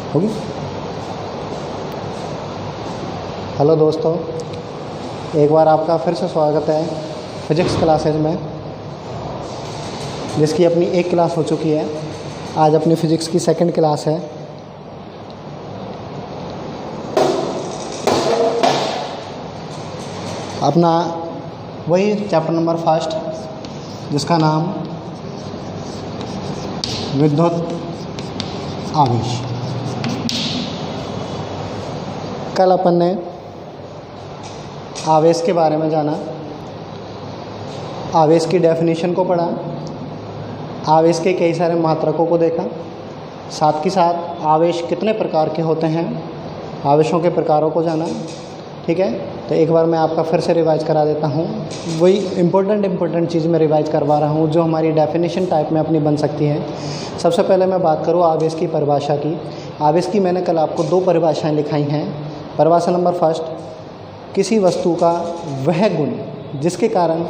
होगी। हेलो दोस्तों, एक बार आपका फिर से स्वागत है फिजिक्स क्लासेज में, जिसकी अपनी एक क्लास हो चुकी है। आज अपनी फिजिक्स की सेकंड क्लास है। अपना वही चैप्टर नंबर फर्स्ट, जिसका नाम विद्युत आवेश। कल अपन ने आवेश के बारे में जाना, आवेश की डेफिनेशन को पढ़ा, आवेश के कई सारे मात्रकों को देखा, साथ ही साथ आवेश कितने प्रकार के होते हैं, आवेशों के प्रकारों को जाना। ठीक है, तो एक बार मैं आपका फिर से रिवाइज करा देता हूँ। वही इम्पोर्टेंट चीज़ मैं रिवाइज करवा रहा हूँ जो हमारी डेफिनेशन टाइप में अपनी बन सकती है। सबसे पहले मैं बात करूँ आवेश की परिभाषा की। आवेश की मैंने कल आपको दो परिभाषाएं लिखाई हैं। परिभाषा नंबर फर्स्ट, किसी वस्तु का वह गुण जिसके कारण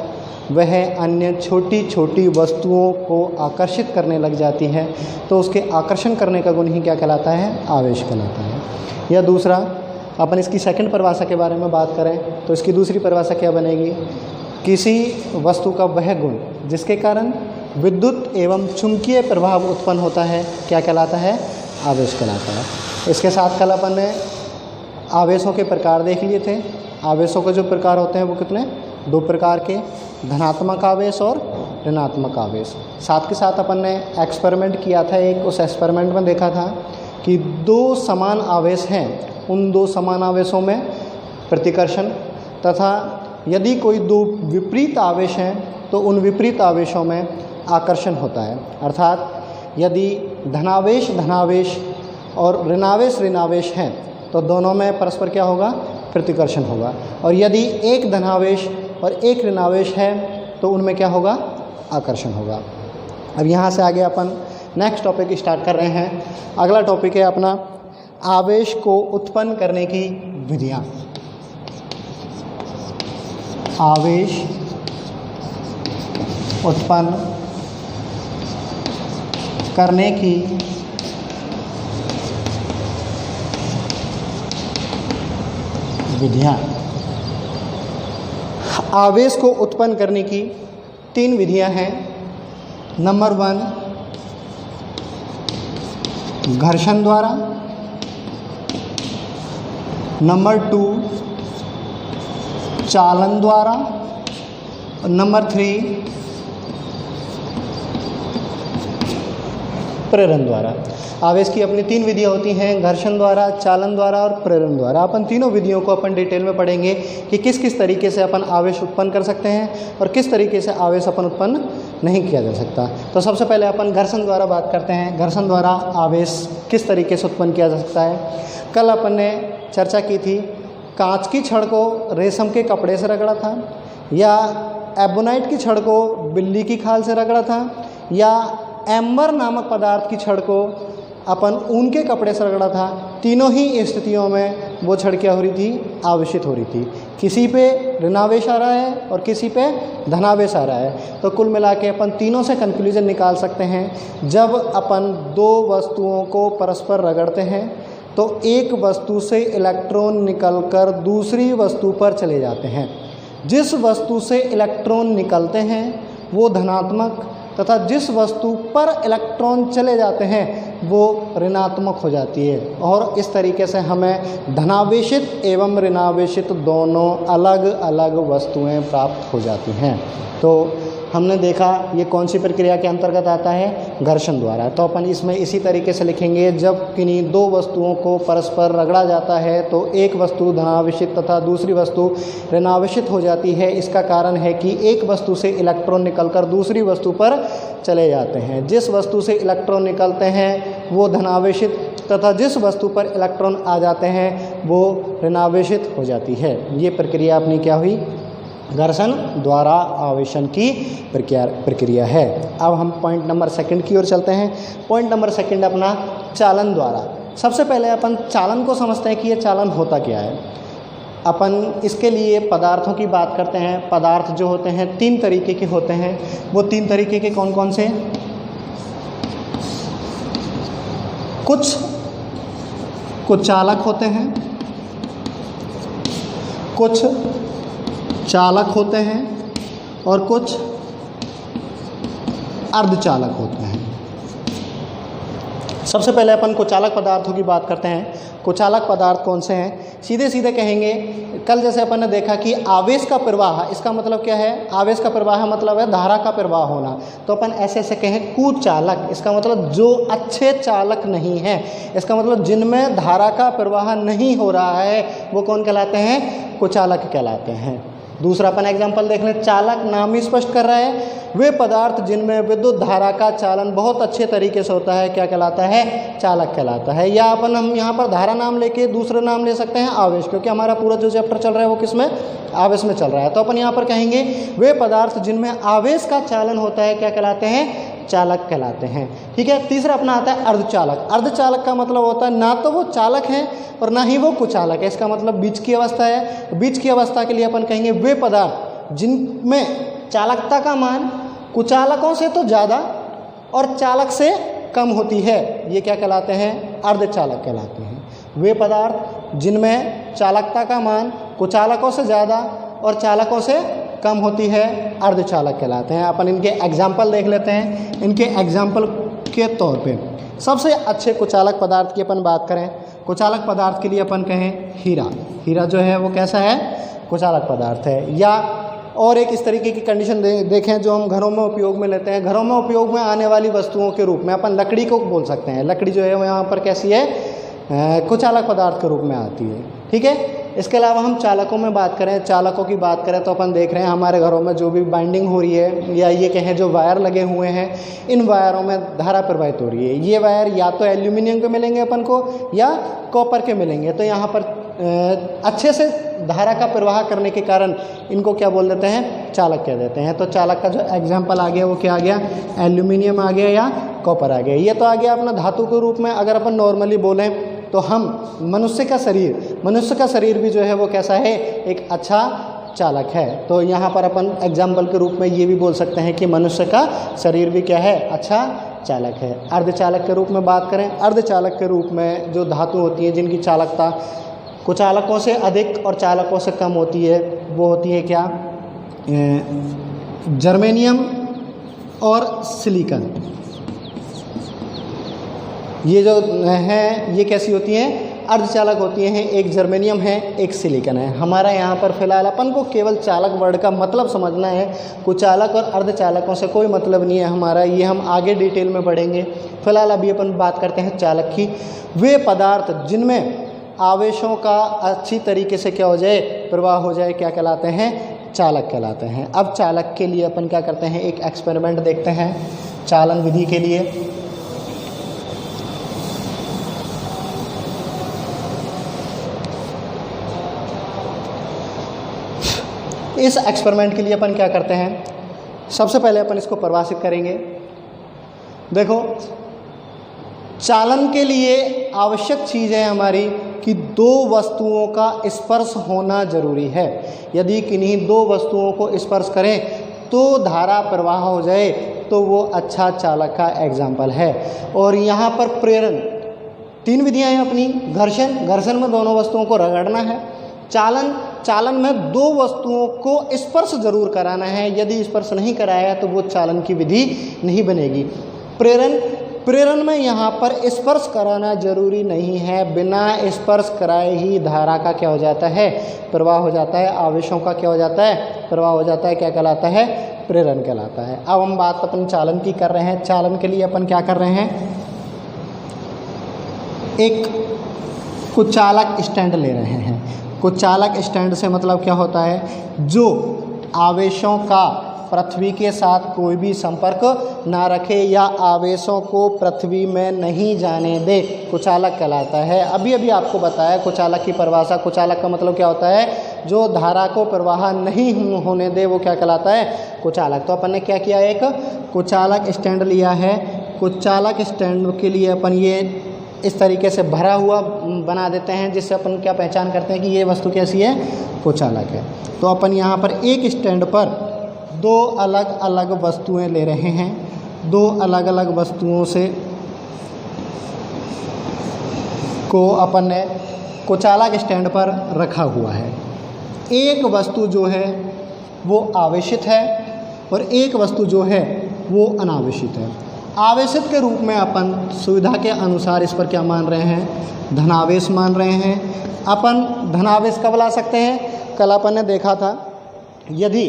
वह अन्य छोटी छोटी वस्तुओं को आकर्षित करने लग जाती है, तो उसके आकर्षण करने का गुण ही क्या कहलाता है? आवेश कहलाता है। या दूसरा, अपन इसकी सेकंड परिभाषा के बारे में बात करें तो इसकी दूसरी परिभाषा क्या बनेगी? किसी वस्तु का वह गुण जिसके कारण विद्युत एवं चुंबकीय प्रभाव उत्पन्न होता है, क्या कहलाता है? आवेश कहलाता है। इसके साथ कल अपन ने आवेशों के प्रकार देख लिए थे। आवेशों के जो प्रकार होते हैं वो कितने? दो प्रकार के, धनात्मक आवेश और ऋणात्मक आवेश। साथ के साथ अपन ने एक्सपेरिमेंट किया था एक, उस एक्सपेरिमेंट में देखा था कि दो समान आवेश हैं, उन दो समान आवेशों में प्रतिकर्षण तथा यदि कोई दो विपरीत आवेश हैं तो उन विपरीत आवेशों में आकर्षण होता है। अर्थात यदि धनावेश धनावेश और ऋणावेश ऋणावेश हैं तो दोनों में परस्पर क्या होगा? प्रतिकर्षण होगा। और यदि एक धनावेश और एक ऋणावेश है तो उनमें क्या होगा? आकर्षण होगा। अब यहाँ से आगे अपन नेक्स्ट टॉपिक स्टार्ट कर रहे हैं। अगला टॉपिक है अपना आवेश को उत्पन्न करने की विधियाँ। आवेश उत्पन्न करने की विधियाँ। आवेश को उत्पन्न करने की तीन विधियाँ हैं। नंबर 1, घर्षण द्वारा। नंबर 2, चालन द्वारा। नंबर 3, प्रेरण द्वारा। आवेश की अपनी तीन विधियाँ होती हैं, घर्षण द्वारा, चालन द्वारा और प्रेरण द्वारा। अपन तीनों विधियों को अपन डिटेल में पढ़ेंगे कि किस किस तरीके से अपन आवेश उत्पन्न कर सकते हैं और किस तरीके से आवेश अपन उत्पन्न नहीं किया जा सकता। तो सबसे पहले अपन घर्षण द्वारा बात करते हैं। घर्षण द्वारा आवेश किस तरीके से उत्पन्न किया जा सकता है? कल अपन ने चर्चा की थी, कांच की छड़ को रेशम के कपड़े से रगड़ा था, या एबोनाइट की छड़ को बिल्ली की खाल से रगड़ा था, या एम्बर नामक पदार्थ की छड़ को अपन ऊन के कपड़े से रगड़ा था। तीनों ही स्थितियों में वो छड़ क्या हो रही थी? आवेशित हो रही थी। किसी पे ऋणावेश आ रहा है और किसी पे धनावेश आ रहा है। तो कुल मिला के अपन तीनों से कंक्लूजन निकाल सकते हैं। जब अपन दो वस्तुओं को परस्पर रगड़ते हैं तो एक वस्तु से इलेक्ट्रॉन निकलकर दूसरी वस्तु पर चले जाते हैं। जिस वस्तु से इलेक्ट्रॉन निकलते हैं वो धनात्मक तथा जिस वस्तु पर इलेक्ट्रॉन चले जाते हैं वो ऋणात्मक हो जाती है। और इस तरीके से हमें धनावेशित एवं ऋणावेशित दोनों अलग अलग वस्तुएं प्राप्त हो जाती हैं। तो हमने देखा ये कौन सी प्रक्रिया के अंतर्गत आता है? घर्षण द्वारा। तो अपन इसमें इसी तरीके से लिखेंगे, जब किन्हीं दो वस्तुओं को परस्पर रगड़ा जाता है तो एक वस्तु धनावेशित तथा दूसरी वस्तु ऋणावेशित हो जाती है। इसका कारण है कि एक वस्तु से इलेक्ट्रॉन निकलकर दूसरी वस्तु पर चले जाते हैं। जिस वस्तु से इलेक्ट्रॉन निकलते हैं वो धनावेशित तथा जिस वस्तु पर इलेक्ट्रॉन आ जाते हैं वो ऋणावेशित हो जाती है। ये प्रक्रिया अपनी क्या हुई? घर्षण द्वारा आवेशन की प्रक्रिया है। अब हम पॉइंट नंबर सेकंड की ओर चलते हैं। पॉइंट नंबर सेकंड अपना चालन द्वारा। सबसे पहले अपन चालन को समझते हैं कि ये चालन होता क्या है। अपन इसके लिए पदार्थों की बात करते हैं। पदार्थ जो होते हैं तीन तरीके के होते हैं। वो तीन तरीके के कौन कौन से? कुछ कुचालक होते हैं, कुछ चालक होते हैं और कुछ अर्धचालक होते हैं। सबसे पहले अपन कुचालक पदार्थों की बात करते हैं। कुचालक पदार्थ कौन से हैं? सीधे सीधे कहेंगे, कल जैसे अपन ने देखा कि आवेश का प्रवाह, इसका मतलब क्या है? आवेश का प्रवाह मतलब है धारा का प्रवाह होना। तो अपन ऐसे ऐसे कहें कुचालक, इसका मतलब जो अच्छे चालक नहीं है, इसका मतलब जिनमें धारा का प्रवाह नहीं हो रहा है वो कौन कहलाते हैं? कुचालक कहलाते हैं। दूसरा अपन एग्जाम्पल देख लें, चालक नाम ही स्पष्ट कर रहा है, वे पदार्थ जिनमें विद्युत धारा का चालन बहुत अच्छे तरीके से होता है क्या कहलाता है? चालक कहलाता है। या अपन हम यहाँ पर धारा नाम लेके दूसरा नाम ले सकते हैं आवेश, क्योंकि हमारा पूरा जो चैप्टर चल रहा है वो किस में? आवेश में चल रहा है। तो अपन यहाँ पर कहेंगे वे पदार्थ जिनमें आवेश का चालन होता है क्या कहलाते हैं? चालक कहलाते हैं। ठीक है। तीसरा अपना आता है अर्धचालक। अर्धचालक का मतलब होता है ना तो वो चालक है और ना ही वो कुचालक है, इसका मतलब बीच की अवस्था है। बीच की अवस्था के लिए अपन कहेंगे वे पदार्थ जिनमें चालकता का मान कुचालकों से तो ज़्यादा और चालक से कम होती है, ये क्या कहलाते हैं? अर्धचालक कहलाते हैं। वे पदार्थ जिनमें चालकता का मान कुचालकों से ज़्यादा और चालकों से कम होती है, अर्धचालक कहलाते हैं। अपन इनके एग्जाम्पल देख लेते हैं। इनके एग्जाम्पल के तौर पे सबसे अच्छे कुचालक पदार्थ की अपन बात करें, कुचालक पदार्थ के लिए अपन कहें हीरा। हीरा जो है वो कैसा है? कुचालक पदार्थ है। या और एक इस तरीके की कंडीशन देखें जो हम घरों में उपयोग में लेते हैं। घरों में उपयोग में आने वाली वस्तुओं के रूप में अपन लकड़ी को बोल सकते हैं। लकड़ी जो है वो यहाँ पर कैसी है? कुचालक पदार्थ के रूप में आती है। ठीक है। इसके अलावा हम चालकों में बात करें, चालकों की बात करें तो अपन देख रहे हैं हमारे घरों में जो भी बाइंडिंग हो रही है या ये कहें जो वायर लगे हुए हैं, इन वायरों में धारा प्रवाहित हो रही है। ये वायर या तो एल्यूमिनियम के मिलेंगे अपन को या कॉपर के मिलेंगे। तो यहाँ पर अच्छे से धारा का प्रवाह करने के कारण इनको क्या बोल देते हैं? चालक कह देते हैं। तो चालक का जो एग्जाम्पल आ गया वो क्या आ गया? एल्यूमिनियम आ गया या कॉपर आ गया। ये तो आ गया अपना धातु के रूप में। अगर अपन नॉर्मली बोलें तो हम मनुष्य का शरीर भी जो है वो कैसा है? एक अच्छा चालक है। तो यहाँ पर अपन एग्जाम्पल के रूप में ये भी बोल सकते हैं कि मनुष्य का शरीर भी क्या है? अच्छा चालक है। अर्धचालक के रूप में बात करें, अर्धचालक के रूप में जो धातु होती है जिनकी चालकता कुचालकों से अधिक और चालकों से कम होती है, वो होती है क्या? जर्मेनियम और सिलिकॉन। ये जो हैं ये कैसी होती हैं? अर्धचालक होती हैं। एक जर्मेनियम है, एक सिलिकॉन है। हमारा यहाँ पर फिलहाल अपन को केवल चालक वर्ड का मतलब समझना है, कुचालक और अर्धचालकों से कोई मतलब नहीं है हमारा, ये हम आगे डिटेल में पढ़ेंगे। फिलहाल अभी अपन बात करते हैं चालक की। वे पदार्थ जिनमें आवेशों का अच्छी तरीके से क्या हो जाए? प्रवाह हो जाए, क्या कहलाते हैं? चालक कहलाते हैं। अब चालक के लिए अपन क्या करते हैं? एक एक्सपेरिमेंट देखते हैं चालन विधि के लिए। इस एक्सपेरिमेंट के लिए अपन क्या करते हैं? सबसे पहले अपन इसको परिभाषित करेंगे। देखो, चालन के लिए आवश्यक चीज़ है हमारी कि दो वस्तुओं का स्पर्श होना जरूरी है। यदि किन्हीं दो वस्तुओं को स्पर्श करें तो धारा प्रवाह हो जाए तो वो अच्छा चालक का एग्जाम्पल है। और यहाँ पर प्रेरण, तीन विधियाँ हैं अपनी। घर्षण में दोनों वस्तुओं को रगड़ना है। चालन में दो वस्तुओं को स्पर्श जरूर कराना है। यदि स्पर्श नहीं कराया तो वो चालन की विधि नहीं बनेगी। प्रेरण में यहाँ पर स्पर्श कराना जरूरी नहीं है। बिना स्पर्श कराए ही धारा का क्या हो जाता है? प्रवाह हो जाता है। आवेशों का क्या हो जाता है? प्रवाह हो जाता है। क्या कहलाता है? प्रेरण कहलाता है। अब हम बात अपन चालन की कर रहे हैं। चालन के लिए अपन क्या कर रहे हैं? एक कुचालक स्टैंड ले रहे हैं। कुचालक स्टैंड से मतलब क्या होता है? जो आवेशों का पृथ्वी के साथ कोई भी संपर्क ना रखे या आवेशों को पृथ्वी में नहीं जाने दे, कुचालक कहलाता है। अभी आपको बताया कुचालक की परिभाषा। कुचालक का मतलब क्या होता है? जो धारा को प्रवाह नहीं होने दे वो क्या कहलाता है? कुचालक। तो अपन ने क्या किया? एक कुचालक स्टैंड लिया है। कुचालक स्टैंड के लिए अपन ये इस तरीके से भरा हुआ बना देते हैं, जिससे अपन क्या पहचान करते हैं कि ये वस्तु कैसी है? कुचालक है। तो अपन यहाँ पर एक स्टैंड पर दो अलग अलग वस्तुएं ले रहे हैं। दो अलग अलग वस्तुओं से को अपन ने कुचालक स्टैंड पर रखा हुआ है। एक वस्तु जो है वो आवेशित है और एक वस्तु जो है वो अनावेशित है। आवेशित के रूप में अपन सुविधा के अनुसार इस पर क्या मान रहे हैं, धनावेश मान रहे हैं। अपन धनावेश कब ला सकते हैं, कल अपन ने देखा था, यदि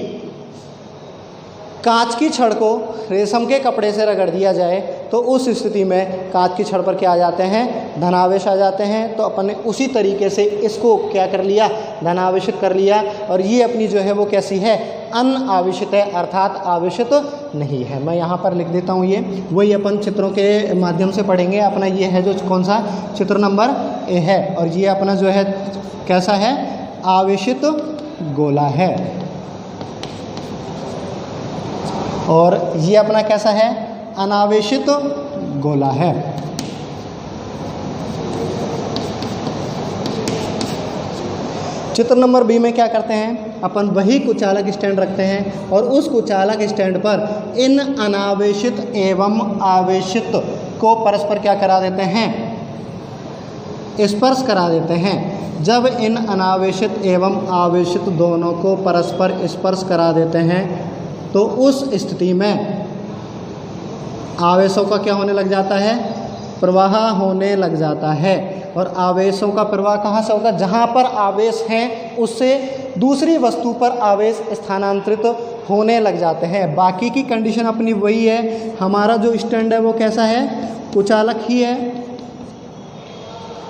कांच की छड़ को रेशम के कपड़े से रगड़ दिया जाए तो उस स्थिति में कांच की छड़ पर क्या आ जाते हैं, धनावेश आ जाते हैं। तो अपन ने उसी तरीके से इसको क्या कर लिया, धनावेशित कर लिया। और ये अपनी जो है वो कैसी है, अनावेशित है, अर्थात आवेशित नहीं है। मैं यहाँ पर लिख देता हूँ, ये वही अपन चित्रों के माध्यम से पढ़ेंगे। अपना ये है जो कौन सा, चित्र नंबर ए है, और ये अपना जो है कैसा है, आवेशित गोला है। और ये अपना कैसा है, अनावेशित गोला है। चित्र नंबर बी में क्या करते हैं, अपन वही कुचालक स्टैंड रखते हैं और उस कुचालक स्टैंड पर इन अनावेशित एवं आवेशित को परस्पर क्या करा देते हैं, स्पर्श करा देते हैं। जब इन अनावेशित एवं आवेशित दोनों को परस्पर स्पर्श करा देते हैं तो उस स्थिति में आवेशों का क्या होने लग जाता है, प्रवाह होने लग जाता है। और आवेशों का प्रवाह कहाँ से होगा, जहाँ पर आवेश हैं उससे दूसरी वस्तु पर आवेश स्थानांतरित होने लग जाते हैं। बाकी की कंडीशन अपनी वही है, हमारा जो स्टैंड है वो कैसा है, कुचालक ही है।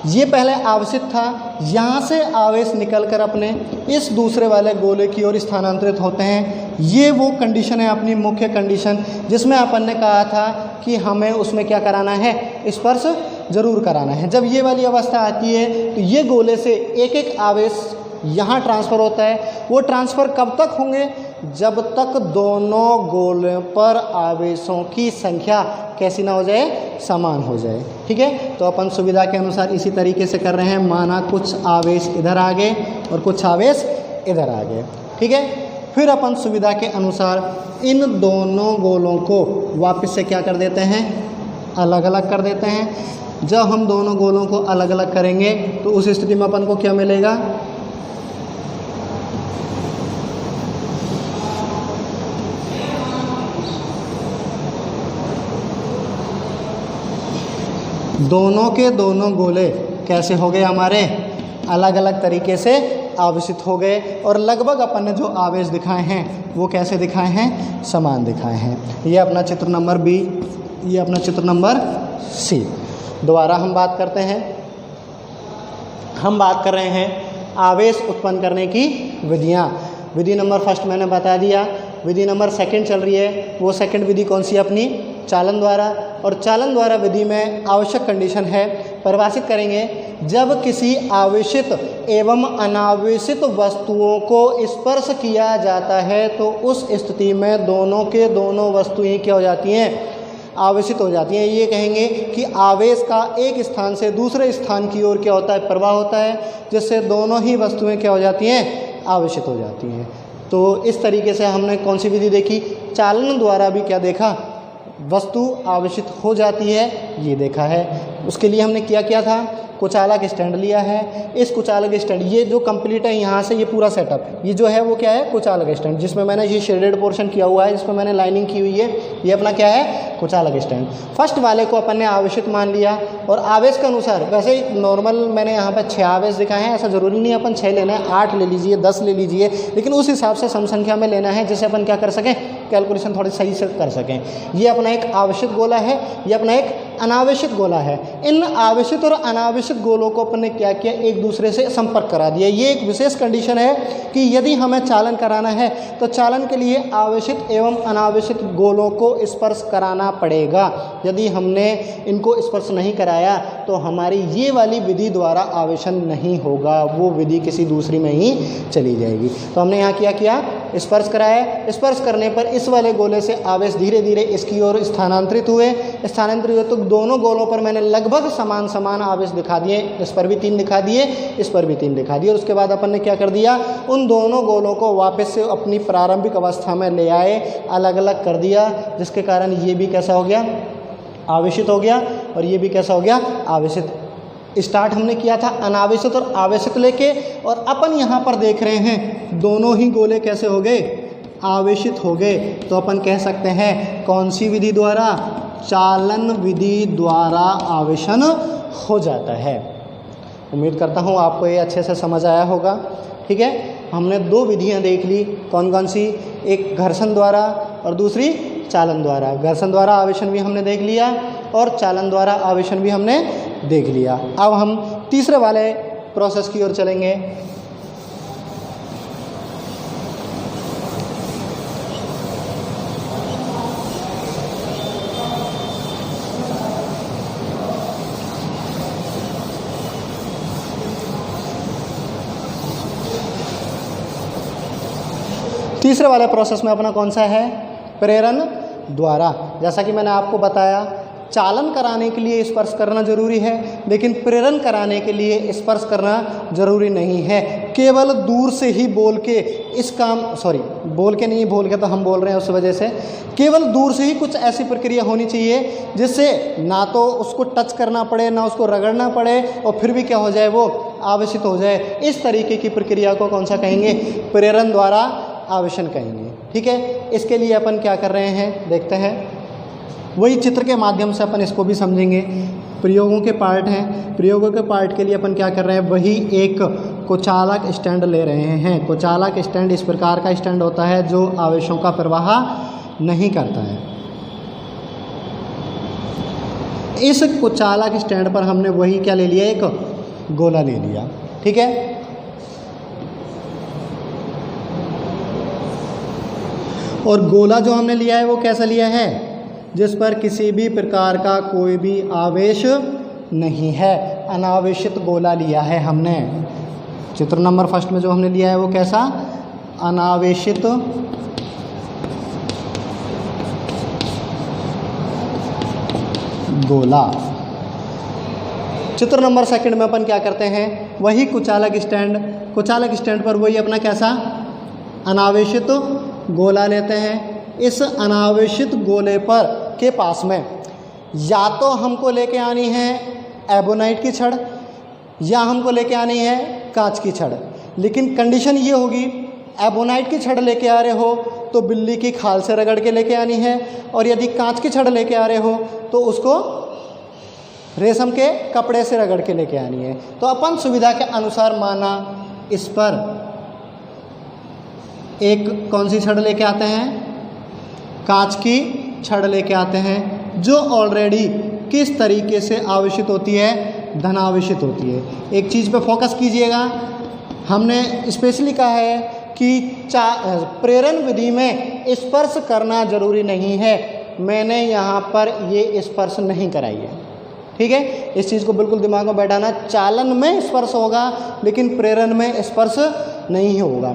ये पहले आवेशित था, यहाँ से आवेश निकलकर अपने इस दूसरे वाले गोले की ओर स्थानांतरित होते हैं। ये वो कंडीशन है अपनी मुख्य कंडीशन, जिसमें अपन ने कहा था कि हमें उसमें क्या कराना है, स्पर्श जरूर कराना है। जब ये वाली अवस्था आती है तो ये गोले से एक एक आवेश यहाँ ट्रांसफ़र होता है। वो ट्रांसफ़र कब तक होंगे, जब तक दोनों गोलों पर आवेशों की संख्या कैसी ना हो जाए, समान हो जाए। ठीक है, तो अपन सुविधा के अनुसार इसी तरीके से कर रहे हैं। माना कुछ आवेश इधर आ गए और कुछ आवेश इधर आ गए। ठीक है, फिर अपन सुविधा के अनुसार इन दोनों गोलों को वापस से क्या कर देते हैं, अलग अलग कर देते हैं। जब हम दोनों गोलों को अलग अलग करेंगे तो उस स्थिति में अपन को क्या मिलेगा, दोनों के दोनों गोले कैसे हो गए, हमारे अलग अलग तरीके से आवेशित हो गए। और लगभग अपन ने जो आवेश दिखाए हैं वो कैसे दिखाए हैं, समान दिखाए हैं। ये अपना चित्र नंबर बी, ये अपना चित्र नंबर सी। दोबारा हम बात करते हैं, हम बात कर रहे हैं आवेश उत्पन्न करने की विधियाँ। विधि नंबर फर्स्ट मैंने बता दिया, विधि नंबर सेकंड चल रही है। वो सेकंड विधि कौन सी, अपनी चालन द्वारा। और चालन द्वारा विधि में आवश्यक कंडीशन है, परिभाषित करेंगे, जब किसी आवेशित एवं अनावेशित वस्तुओं को स्पर्श किया जाता है तो उस स्थिति में दोनों के दोनों वस्तुएं क्या हो जाती हैं, आवेशित हो जाती हैं। ये कहेंगे कि आवेश का एक स्थान से दूसरे स्थान की ओर क्या होता है, प्रवाह होता है, जिससे दोनों ही वस्तुएं क्या हो जाती हैं, आवेशित हो जाती हैं। तो इस तरीके से हमने कौन सी विधि देखी, चालन द्वारा भी क्या देखा, वस्तु आवेशित हो जाती है, ये देखा है। उसके लिए हमने क्या किया था, कुचालक स्टैंड लिया है। इस कुचालक स्टैंड, ये जो कंप्लीट है यहाँ से ये पूरा सेटअप, ये जो है वो क्या है, कुचालक स्टैंड, जिसमें मैंने ये शेडेड पोर्शन किया हुआ है, जिसमें मैंने लाइनिंग की हुई है, ये अपना क्या है, कुचालक स्टैंड। फर्स्ट वाले को अपन ने आवेशित मान लिया और आवेश के अनुसार, वैसे ही नॉर्मल मैंने यहाँ पर 6 आवेश दिखाए हैं, ऐसा ज़रूरी नहीं है अपन 6 लेना है, 8 ले लीजिए, 10 ले लीजिए, लेकिन उस हिसाब से सम संख्या में लेना है जिससे अपन क्या कर सकें, कैलकुलेशन थोड़ी सही से कर सकें। ये अपना एक आवेशित गोला है, ये अपना एक अनावेशित गोला है। इन आवेशित और अनावेशित गोलों को अपन ने क्या किया, एक दूसरे से संपर्क करा दिया। ये एक विशेष कंडीशन है कि यदि हमें चालन कराना है तो चालन के लिए आवेशित एवं अनावेशित गोलों को स्पर्श कराना पड़ेगा। यदि हमने इनको स्पर्श नहीं कराया तो हमारी ये वाली विधि द्वारा आवेशन नहीं होगा, वो विधि किसी दूसरी में ही चली जाएगी। तो हमने यहाँ क्या किया, स्पर्श कराया। स्पर्श करने पर इस वाले गोले से आवेश धीरे धीरे इसकी ओर स्थानांतरित हुए। तो दोनों गोलों पर मैंने लगभग समान समान आवेश दिखा दिए। इस पर भी 3 दिखा दिए, इस पर भी 3 दिखा दिए। और उसके बाद अपन ने क्या कर दिया, उन दोनों गोलों को वापस से अपनी प्रारंभिक अवस्था में ले आए, अलग अलग कर दिया, जिसके कारण ये भी कैसा हो गया, आवेशित हो गया, और ये भी कैसा हो गया, आवेशित। स्टार्ट हमने किया था अनावेशित और आवेशित लेके, और अपन यहाँ पर देख रहे हैं दोनों ही गोले कैसे हो गए, आवेशित हो गए। तो अपन कह सकते हैं कौन सी विधि द्वारा, चालन विधि द्वारा आवेशन हो जाता है। उम्मीद करता हूँ आपको ये अच्छे से समझ आया होगा। ठीक है, हमने दो विधियाँ देख ली, कौन कौन सी, एक घर्षण द्वारा और दूसरी चालन द्वारा। घर्षण द्वारा आवेशन भी हमने देख लिया और चालन द्वारा आवेशन भी हमने देख लिया। अब हम तीसरे वाले प्रोसेस की ओर चलेंगे। तीसरे वाले प्रोसेस में अपना कौन सा है, प्रेरण द्वारा। जैसा कि मैंने आपको बताया, चालन कराने के लिए स्पर्श करना जरूरी है, लेकिन प्रेरण कराने के लिए स्पर्श करना जरूरी नहीं है। केवल दूर से ही बोल के इस काम, सॉरी बोल के नहीं, बोल के तो हम बोल रहे हैं उस वजह से, केवल दूर से ही कुछ ऐसी प्रक्रिया होनी चाहिए जिससे ना तो उसको टच करना पड़े, ना उसको रगड़ना पड़े, और फिर भी क्या हो जाए, वो आवेशित हो जाए। इस तरीके की प्रक्रिया को कौन सा कहेंगे, प्रेरण द्वारा आवेशन कहेंगे। ठीक है, इसके लिए अपन क्या कर रहे हैं देखते हैं, वही चित्र के माध्यम से अपन इसको भी समझेंगे। प्रयोगों के पार्ट हैं, प्रयोगों के पार्ट के लिए अपन क्या कर रहे हैं, वही एक कुचालक स्टैंड ले रहे हैं। कुचालक स्टैंड इस प्रकार का स्टैंड होता है जो आवेशों का प्रवाह नहीं करता है। इस कुचालक स्टैंड पर हमने वही क्या ले लिया, एक गोला ले लिया। ठीक है, और गोला जो हमने लिया है वो कैसा लिया है, जिस पर किसी भी प्रकार का कोई भी आवेश नहीं है, अनावेशित गोला लिया है हमने। चित्र नंबर फर्स्ट में जो हमने लिया है वो कैसा, अनावेशित गोला। चित्र नंबर सेकंड में अपन क्या करते हैं, वही कुचालक स्टैंड, कुचालक स्टैंड पर वही अपना कैसा, अनावेशित गोला लेते हैं। इस अनावेशित गोले पर के पास में या तो हमको लेके आनी है एबोनाइट की छड़, या हमको लेके आनी है कांच की छड़। लेकिन कंडीशन ये होगी, एबोनाइट की छड़ लेके आ रहे हो तो बिल्ली की खाल से रगड़ के लेके आनी है, और यदि कांच की छड़ लेके आ रहे हो तो उसको रेशम के कपड़े से रगड़ के लेके आनी है। तो अपन सुविधा के अनुसार माना इस पर एक कौन सी छड़ लेके आते हैं, कांच की छड़ लेके आते हैं, जो ऑलरेडी किस तरीके से आवेशित होती है, धनावेशित होती है। एक चीज़ पे फोकस कीजिएगा, हमने स्पेशली कहा है कि प्रेरण विधि में स्पर्श करना जरूरी नहीं है। मैंने यहाँ पर ये स्पर्श नहीं कराई है। ठीक है, इस चीज़ को बिल्कुल दिमाग में बैठाना, चालन में स्पर्श होगा लेकिन प्रेरण में स्पर्श नहीं होगा।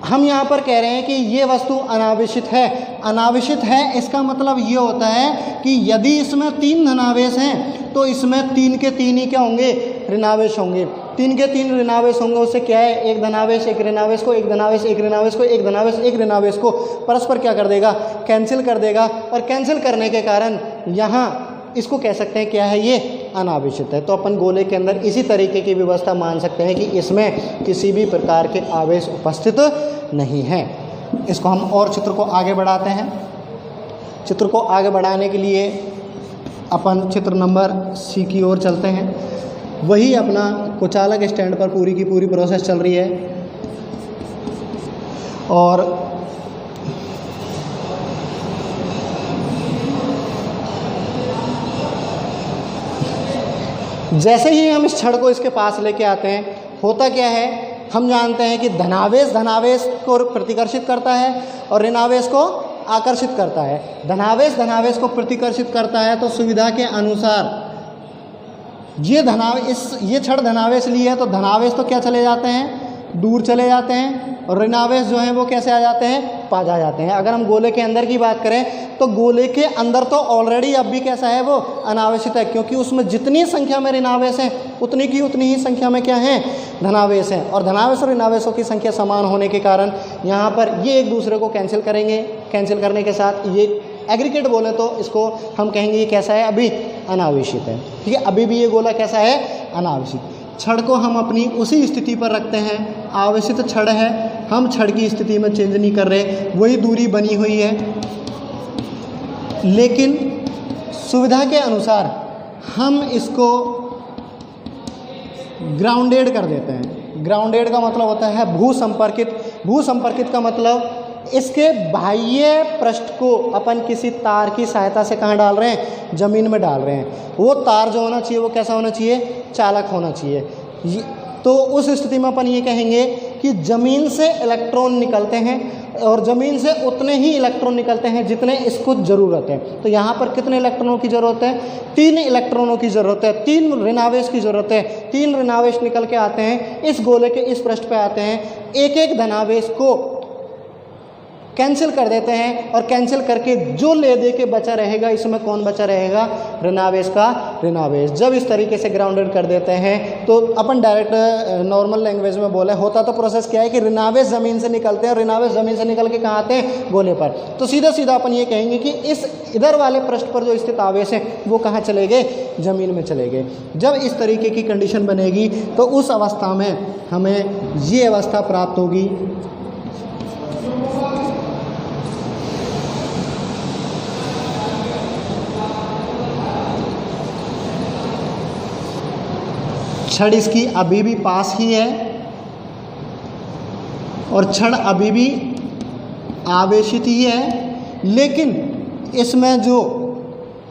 हम यहाँ पर कह रहे हैं कि ये वस्तु अनावेशित है। अनावेशित है इसका मतलब ये होता है कि यदि इसमें 3 धनावेश हैं तो इसमें 3 के 3 ही क्या होंगे, ऋणावेश होंगे। 3 के 3 ऋणावेश होंगे, उससे क्या है, एक धनावेश एक ऋणावेश को, एक धनावेश एक ऋणावेश को, एक धनावेश एक ऋणावेश को परस्पर क्या कर देगा, कैंसिल कर देगा। और कैंसिल करने के कारण यहाँ इसको कह सकते हैं क्या है, ये अनावेशित है। तो अपन गोले के अंदर इसी तरीके की व्यवस्था मान सकते हैं कि इसमें किसी भी प्रकार के आवेश उपस्थित नहीं है। इसको हम और चित्र को आगे बढ़ाते हैं। चित्र को आगे बढ़ाने के लिए अपन चित्र नंबर सी की ओर चलते हैं। वही अपना कुचालक स्टैंड पर पूरी की पूरी प्रोसेस चल रही है, और जैसे ही हम इस छड़ को इसके पास लेके आते हैं, होता क्या है, हम जानते हैं कि धनावेश धनावेश को प्रतिकर्षित करता है और ऋणावेश को आकर्षित करता है। धनावेश धनावेश को प्रतिकर्षित करता है, तो सुविधा के अनुसार ये छड़ धनावेश लिए है तो धनावेश तो क्या चले जाते हैं, दूर चले जाते हैं, और ऋणावेश जो हैं वो कैसे आ जाते हैं, पास आ जाते हैं। अगर हम गोले के अंदर की बात करें तो गोले के अंदर तो ऑलरेडी अब भी कैसा है, वो अनावेशित है, क्योंकि उसमें जितनी संख्या में ऋणावेश हैं उतनी की उतनी ही संख्या में क्या हैं, धनावेश हैं। और धनावेश और ऋणावेशों की संख्या समान होने के कारण यहाँ पर ये एक दूसरे को कैंसिल करेंगे। कैंसिल करने के साथ ये एग्रीगेट बोले तो इसको हम कहेंगे ये कैसा है, अभी अनावेशित है। ठीक है, अभी भी ये गोला कैसा है, अनावेशित। छड़ को हम अपनी उसी स्थिति पर रखते हैं, आवेशित छड़ है, हम छड़ की स्थिति में चेंज नहीं कर रहे, वही दूरी बनी हुई है, लेकिन सुविधा के अनुसार हम इसको ग्राउंडेड कर देते हैं। ग्राउंडेड का मतलब होता है भूसंपर्कित। भूसंपर्कित का मतलब इसके बाह्य पृष्ठ को अपन किसी तार की सहायता से कहाँ डाल रहे हैं, जमीन में डाल रहे हैं। वो तार जो होना चाहिए वो कैसा होना चाहिए, चालक होना चाहिए। तो उस स्थिति में अपन ये कहेंगे कि जमीन से इलेक्ट्रॉन निकलते हैं और ज़मीन से उतने ही इलेक्ट्रॉन निकलते हैं जितने इसको ज़रूरत है। तो यहाँ पर कितने इलेक्ट्रॉनों की ज़रूरत है, 3 इलेक्ट्रॉनों की ज़रूरत है, 3 ऋणावेश की ज़रूरत है। 3 ऋणावेश निकल के आते हैं, इस गोले के इस पृष्ठ पे आते हैं, एक एक धनावेश को कैंसिल कर देते हैं और कैंसिल करके जो ले दे के बचा रहेगा, इसमें कौन बचा रहेगा, ऋणावेश का ऋणावेश। जब इस तरीके से ग्राउंडेड कर देते हैं तो अपन डायरेक्ट नॉर्मल लैंग्वेज में बोले, होता तो प्रोसेस क्या है कि ऋणावेश ज़मीन से निकलते हैं और ऋणावेश ज़मीन से निकल के कहाँ आते हैं, गोले पर। तो सीधा सीधा अपन ये कहेंगे कि इस इधर वाले पृष्ठ पर जो स्थित आवेश है वो कहाँ चले गए, ज़मीन में चले गए। जब इस तरीके की कंडीशन बनेगी तो उस अवस्था में हमें ये अवस्था प्राप्त होगी। छड़ इसकी अभी भी पास ही है और छड़ अभी भी आवेशित ही है, लेकिन इसमें जो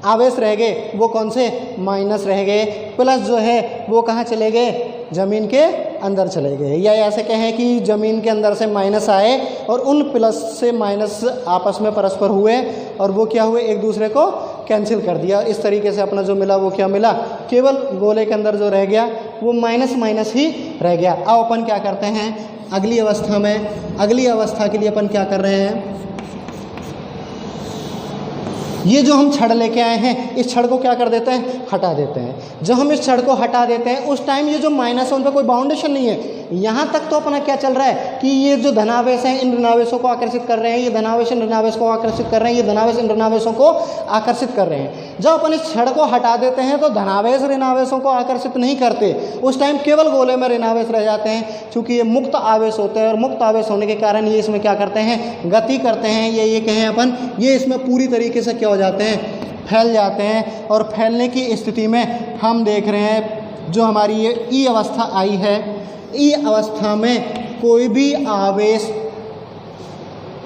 आवेश रह गए वो कौन से, माइनस रह गए। प्लस जो है वो कहाँ चले गए, ज़मीन के अंदर चले गए। या ऐसे कहें कि ज़मीन के अंदर से माइनस आए और उन प्लस से माइनस आपस में परस्पर हुए और वो क्या हुए, एक दूसरे को कैंसिल कर दिया। इस तरीके से अपना जो मिला वो क्या मिला, केवल गोले के अंदर जो रह गया वो माइनस माइनस ही रह गया। अब अपन क्या करते हैं अगली अवस्था में, अगली अवस्था के लिए अपन क्या कर रहे हैं, ये जो हम छड़ लेके आए हैं इस छड़ को क्या कर देते हैं, हटा देते हैं। जब हम इस छड़ को हटा देते हैं उस टाइम ये जो माइनस है उन पर कोई बाउंडेशन नहीं है। यहाँ तक तो अपना क्या चल रहा है कि ये जो धनावेश हैं इन ऋणावेशों को आकर्षित कर रहे हैं, ये धनावेश इन ऋणावेश को आकर्षित कर रहे हैं, ये धनावेश इन ऋणावेशों को आकर्षित कर रहे हैं। जब अपन इस छड़ को हटा देते हैं तो धनावेश ऋणावेशों को आकर्षित नहीं करते, उस टाइम केवल गोले में ऋणावेश रह जाते हैं। चूँकि ये मुक्त आवेश होते हैं और मुक्त आवेश होने के कारण ये इसमें क्या करते हैं, गति करते हैं। ये कहें अपन, ये इसमें पूरी तरीके से क्या हो जाते हैं, फैल जाते हैं। और फैलने की स्थिति में हम देख रहे हैं जो हमारी ये ई अवस्था आई है, ई अवस्था में कोई भी आवेश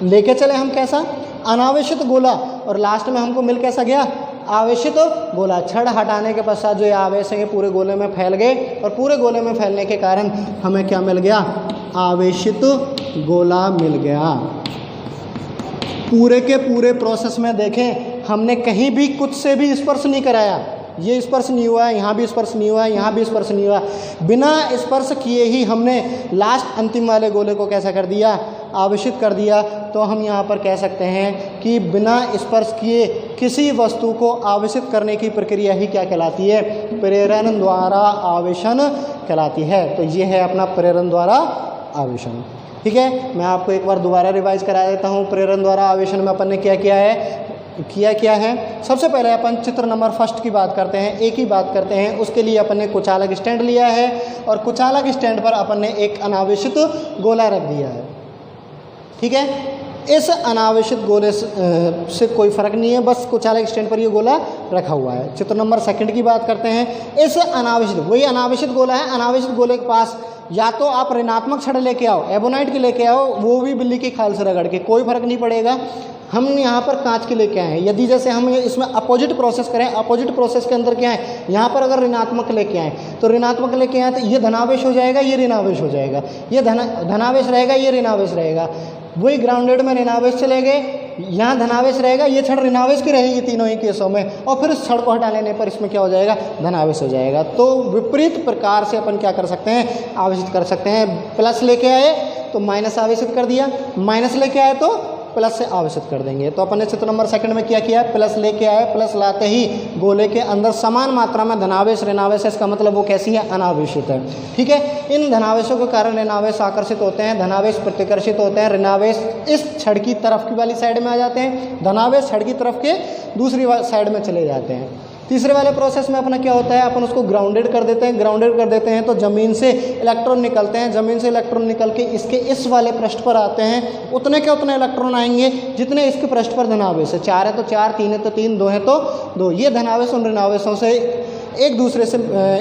लेके चले हम कैसा, अनावेशित गोला, और लास्ट में हमको मिल कैसा गया, आवेशित गोला। छड़ हटाने के पश्चात जो ये आवेश है पूरे गोले में फैल गए और पूरे गोले में फैलने के कारण हमें क्या मिल गया, आवेशित गोला मिल गया। पूरे के पूरे प्रोसेस में देखें हमने कहीं भी कुछ से भी स्पर्श नहीं कराया, ये स्पर्श नहीं हुआ है, यहाँ भी स्पर्श नहीं हुआ है, यहाँ भी स्पर्श नहीं हुआ। बिना स्पर्श किए ही हमने लास्ट अंतिम वाले गोले को कैसा कर दिया, आवेशित कर दिया। तो हम यहाँ पर कह सकते हैं कि बिना स्पर्श किए किसी वस्तु को आवेशित करने की प्रक्रिया ही क्या कहलाती है, प्रेरण द्वारा आवेशन कहलाती है। तो ये है अपना प्रेरण द्वारा आवेशन। ठीक है, मैं आपको एक बार दोबारा रिवाइज करा देता हूँ। प्रेरण द्वारा आवेशन में अपन ने क्या किया है, सबसे पहले अपन चित्र नंबर फर्स्ट की बात करते हैं, एक ही बात करते हैं। उसके लिए अपन ने कुचालक स्टैंड लिया है और कुचालक स्टैंड पर अपन ने एक अनावेशित गोला रख दिया है। ठीक है, इस अनावेशित गोले से कोई फ़र्क नहीं है, बस कुचालक स्टैंड पर ये गोला रखा हुआ है। चित्र नंबर सेकंड की बात करते हैं। इस अनावेशित, वही अनावेशित गोला है, अनावेशित गोले के पास या तो आप ऋणात्मक छड़ लेके आओ, एबोनाइट के लेके आओ, वो भी बिल्ली की खाल से रगड़ के, कोई फ़र्क नहीं पड़ेगा। हम यहाँ पर कांच के लेके आए हैं। यदि जैसे हम इसमें अपोजिट प्रोसेस करें, अपोजिट प्रोसेस के अंदर क्या है, यहाँ पर अगर ऋणात्मक लेके आए तो ऋणात्मक लेके आए तो ये धनावेश हो जाएगा, ये ऋणावेश हो जाएगा, ये धनावेश रहेगा, ये ऋणावेश रहेगा। वही ग्राउंडेड में ऋणावेश चले गए, यहाँ धनावेश रहेगा, ये छड़ ऋणावेश की रहेगी तीनों ही केसों में, और फिर इस छड़ को हटा लेने पर इसमें क्या हो जाएगा, धनावेश हो जाएगा। तो विपरीत प्रकार से अपन क्या कर सकते हैं, आवेशित कर सकते हैं। प्लस लेके आए तो माइनस आवेशित कर दिया, माइनस लेके आए तो प्लस से आवेशित कर देंगे। तो अपन ने चित्र नंबर सेकंड में क्या किया, प्लस लेके आए, प्लस लाते ही गोले के अंदर समान मात्रा में धनावेश ऋणावेश है, इसका मतलब वो कैसी है, अनावेशित है। ठीक है, इन धनावेशों के कारण ऋणावेश आकर्षित होते हैं, धनावेश प्रतिकर्षित होते हैं। ऋणावेश इस छड़ की तरफ की वाली साइड में आ जाते हैं, धनावेश छड़ की तरफ के दूसरी साइड में चले जाते हैं। तीसरे वाले प्रोसेस में अपना क्या होता है, अपन उसको ग्राउंडेड कर देते हैं। ग्राउंडेड कर देते हैं तो ज़मीन से इलेक्ट्रॉन निकलते हैं, ज़मीन से इलेक्ट्रॉन निकल के इसके इस वाले पृष्ठ पर आते हैं। उतने के उतने इलेक्ट्रॉन आएंगे जितने इसके पृष्ठ पर धनावेश है। 4 है तो 4, 3 है तो 3, 2 है तो 2। ये धनावेश उन ऋणावेशों से एक दूसरे से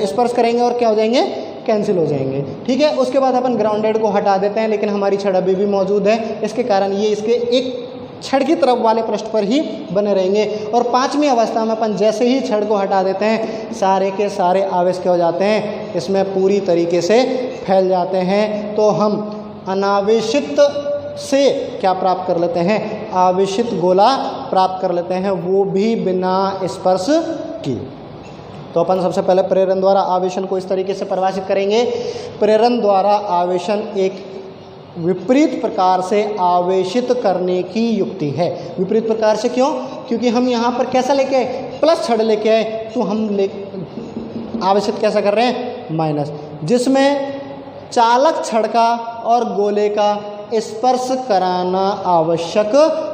स्पर्श करेंगे और क्या हो जाएंगे, कैंसिल हो जाएंगे। ठीक है, उसके बाद अपन ग्राउंडेड को हटा देते हैं, लेकिन हमारी छड़ अभी भी मौजूद है। इसके कारण ये इसके एक छड़ की तरफ वाले पृष्ठ पर ही बने रहेंगे। और 5वीं अवस्था में अपन जैसे ही छड़ को हटा देते हैं, सारे के सारे आवेश क्या हो जाते हैं, इसमें पूरी तरीके से फैल जाते हैं। तो हम अनावेशित से क्या प्राप्त कर लेते हैं, आवेशित गोला प्राप्त कर लेते हैं, वो भी बिना स्पर्श किए। तो अपन सबसे पहले प्रेरण द्वारा आवेशन को इस तरीके से परिभाषित करेंगे। प्रेरण द्वारा आवेशन एक विपरीत प्रकार से आवेशित करने की युक्ति है। विपरीत प्रकार से क्यों, क्योंकि हम यहाँ पर कैसा लेके आए, प्लस छड़ लेके आए, तो हम आवेशित कैसा कर रहे हैं, माइनस, जिसमें चालक छड़ का और गोले का स्पर्श कराना आवश्यक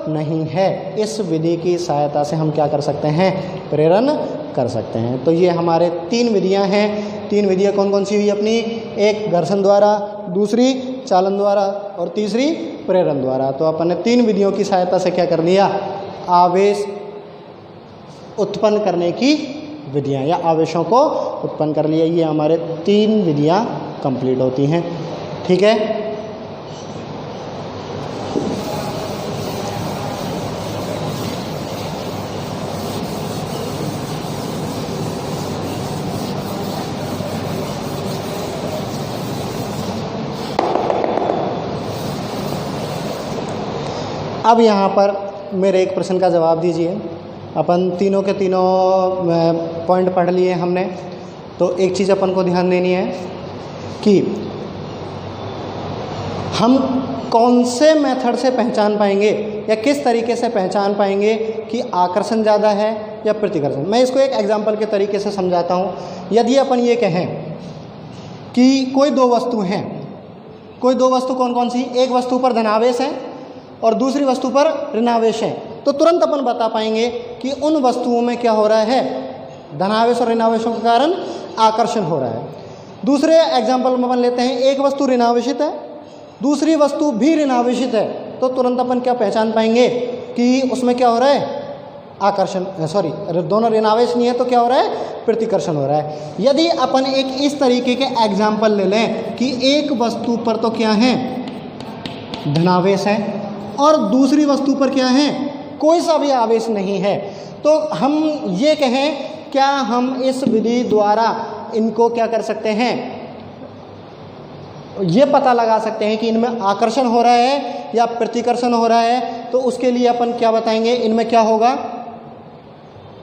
नहीं है। इस विधि की सहायता से हम क्या कर सकते हैं, प्रेरण कर सकते हैं। तो ये हमारे 3 विधियां हैं। 3 विधियां कौन कौन सी हुई अपनी, एक घर्षण द्वारा, दूसरी चालन द्वारा और तीसरी प्रेरण द्वारा। तो अपन ने 3 विधियों की सहायता से क्या कर लिया, आवेश उत्पन्न करने की विधियां या आवेशों को उत्पन्न कर लिया। ये हमारे 3 विधियां कंप्लीट होती हैं। ठीक है, अब यहाँ पर मेरे एक प्रश्न का जवाब दीजिए। अपन तीनों के तीनों पॉइंट पढ़ लिए हमने, तो एक चीज़ अपन को ध्यान देनी है कि हम कौन से मेथड से पहचान पाएंगे या किस तरीके से पहचान पाएंगे कि आकर्षण ज़्यादा है या प्रतिकर्षण। मैं इसको एक एग्जाम्पल के तरीके से समझाता हूँ। यदि अपन ये कहें कि कोई 2 वस्तु हैं, कोई 2 वस्तु कौन कौन सी, एक वस्तु पर धनावेश है और दूसरी वस्तु पर ऋणावेश है, तो तुरंत अपन बता पाएंगे कि उन वस्तुओं में क्या हो रहा है, धनावेश और ऋणावेशों के कारण आकर्षण हो रहा है। दूसरे एग्जाम्पल में अपन लेते हैं, एक वस्तु ऋणावेशित है, दूसरी वस्तु भी ऋणावेशित है, तो तुरंत अपन क्या पहचान पाएंगे कि उसमें क्या हो रहा है, आकर्षण, सॉरी दोनों ऋणावेश नहीं है तो क्या हो रहा है, प्रतिकर्षण हो रहा है। यदि अपन एक इस तरीके के एग्जाम्पल ले लें कि एक वस्तु पर तो क्या है, धनावेश है और दूसरी वस्तु पर क्या है, कोई सा भी आवेश नहीं है, तो हम ये कहें, क्या हम इस विधि द्वारा इनको क्या कर सकते हैं, ये पता लगा सकते हैं कि इनमें आकर्षण हो रहा है या प्रतिकर्षण हो रहा है। तो उसके लिए अपन क्या बताएंगे, इनमें क्या होगा,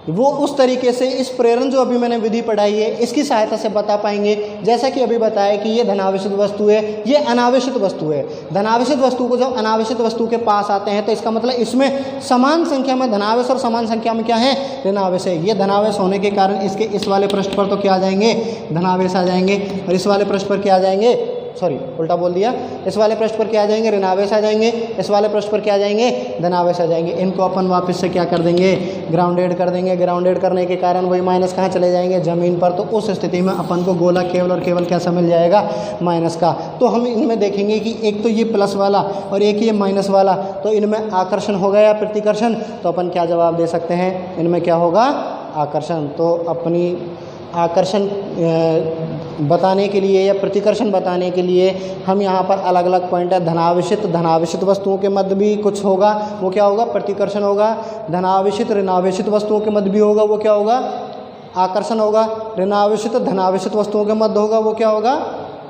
वो उस तरीके से इस प्रेरण जो अभी मैंने विधि पढ़ाई है इसकी सहायता से बता पाएंगे। जैसा कि अभी बताया कि ये धनावेशित वस्तु है, ये अनावेशित वस्तु है। धनावेशित वस्तु को जब अनावेशित वस्तु के पास आते हैं तो इसका मतलब इसमें समान संख्या में धनावेश और समान संख्या में क्या है, ऋणावेश है। ये धनावेश होने के कारण इसके इस वाले पृष्ठ पर तो क्या आ जाएंगे, धनावेश आ जाएंगे, और इस वाले पृष्ठ पर क्या आ जाएंगे, सॉरी उल्टा बोल दिया, इस वाले पृष्ठ पर क्या आ जाएंगे, ऋणावेश आ जाएंगे, इस वाले पृष्ठ पर क्या आ जाएंगे, धनावेश आ जाएंगे। इनको अपन वापस से क्या कर देंगे, ग्राउंडेड कर देंगे। ग्राउंडेड करने के कारण वही माइनस कहाँ चले जाएंगे, जमीन पर। तो उस स्थिति में अपन को गोला केवल और केवल कैसा मिल जाएगा, माइनस का। तो हम इनमें देखेंगे कि एक तो ये प्लस वाला और एक ये माइनस वाला, तो इनमें आकर्षण होगा या प्रतिकर्षण। तो अपन क्या जवाब दे सकते हैं, इनमें क्या होगा, आकर्षण। तो अपनी आकर्षण बताने के लिए या प्रतिकर्षण बताने के लिए हम यहाँ पर अलग अलग पॉइंट है। धनावेशित वस्तुओं के मध्य भी कुछ होगा, वो क्या होगा, प्रतिकर्षण होगा। धनावेशित ऋणावेशित वस्तुओं के मध्य भी होगा, वो क्या होगा, आकर्षण होगा। ऋणावेशित धनावेशित वस्तुओं के मध्य होगा, वो क्या होगा,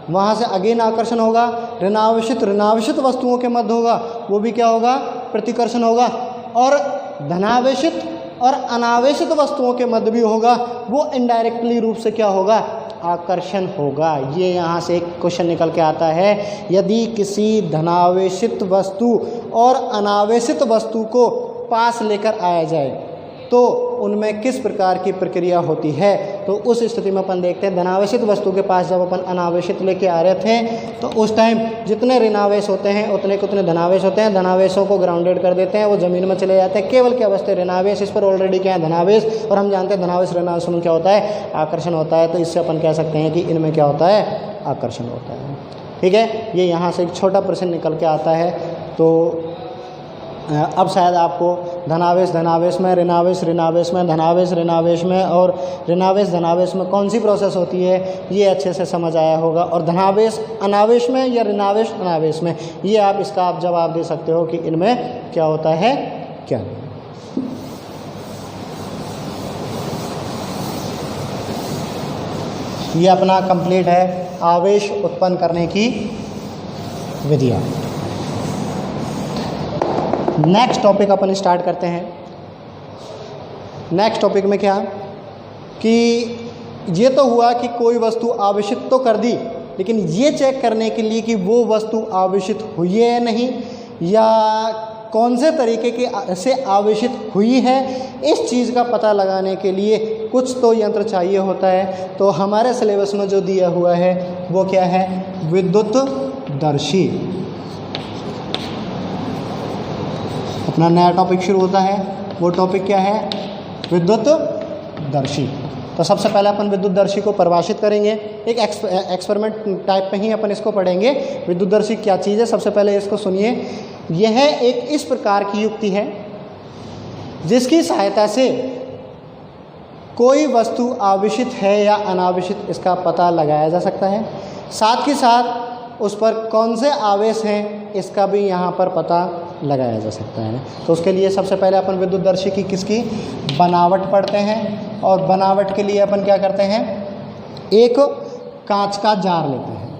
वहाँ से अगेन आकर्षण होगा। ऋणावेशित वस्तुओं के मध्य होगा, वो भी क्या होगा, प्रतिकर्षण होगा। और धनावेशित और अनावेशित वस्तुओं के मध्य भी होगा, वो इनडायरेक्टली रूप से क्या होगा, आकर्षण होगा। ये यहाँ से एक क्वेश्चन निकल के आता है, यदि किसी धनावेशित वस्तु और अनावेशित वस्तु को पास लेकर आया जाए तो उनमें किस प्रकार की प्रक्रिया होती है। तो उस स्थिति में अपन देखते हैं धनावेशित वस्तु के पास जब अपन अनावेशित लेके आ रहे थे तो उस टाइम जितने ऋणावेश होते हैं उतने के उतने धनावेश होते हैं। धनावेशों को ग्राउंडेड कर देते हैं, वो जमीन में चले जाते हैं। केवल क्या बचते ऋणावेश। इस पर ऑलरेडी क्या है धनावेश, और हम जानते हैं धनावेश ऋणावेश में क्या होता है आकर्षण होता है। तो इससे अपन कह सकते हैं कि इनमें क्या होता है आकर्षण होता है। ठीक है, ये यहाँ से एक छोटा प्रश्न निकल के आता है। तो अब शायद आपको धनावेश धनावेश में, ऋणावेश ऋणावेश में, धनावेश ऋणावेश में और ऋणावेश धनावेश में कौन सी प्रोसेस होती है ये अच्छे से समझ आया होगा। और धनावेश अनावेश में या ऋणावेश अनावेश में, ये आप इसका आप जवाब दे सकते हो कि इनमें क्या होता है क्या नहीं। ये अपना कंप्लीट है आवेश उत्पन्न करने की विधियाँ। नेक्स्ट टॉपिक अपन स्टार्ट करते हैं। नेक्स्ट टॉपिक में क्या कि ये तो हुआ कि कोई वस्तु आवेशित तो कर दी, लेकिन ये चेक करने के लिए कि वो वस्तु आवेशित हुई है या नहीं, या कौन से तरीके से आवेशित हुई है, इस चीज़ का पता लगाने के लिए कुछ तो यंत्र चाहिए होता है। तो हमारे सिलेबस में जो दिया हुआ है वो क्या है विद्युतदर्शी। अपना नया टॉपिक शुरू होता है, वो टॉपिक क्या है विद्युतदर्शी। तो सबसे पहले अपन विद्युतदर्शी को परिभाषित करेंगे। एक एक्सपेरिमेंट टाइप में ही अपन इसको पढ़ेंगे। विद्युतदर्शी क्या चीज़ है सबसे पहले इसको सुनिए। यह एक इस प्रकार की युक्ति है जिसकी सहायता से कोई वस्तु आवेशित है या अनावेशित इसका पता लगाया जा सकता है। साथ ही साथ उस पर कौन से आवेश हैं इसका भी यहाँ पर पता लगाया जा सकता है। तो उसके लिए सबसे पहले अपन विद्युतदर्शी की किसकी बनावट पढ़ते हैं। और बनावट के लिए अपन क्या करते हैं, एक कांच का जार लेते हैं।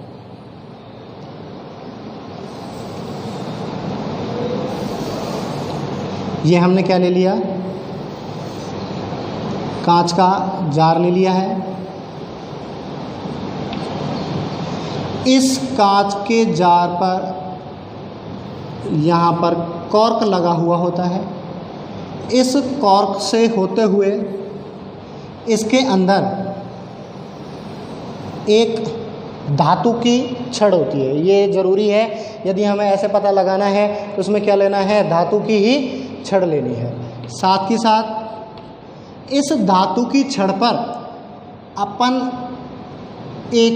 ये हमने क्या ले लिया, कांच का जार ले लिया है। इस कांच के जार पर यहाँ पर कॉर्क लगा हुआ होता है। इस कॉर्क से होते हुए इसके अंदर एक धातु की छड़ होती है। ये ज़रूरी है, यदि हमें ऐसे पता लगाना है तो उसमें क्या लेना है धातु की ही छड़ लेनी है। साथ ही साथ इस धातु की छड़ पर अपन एक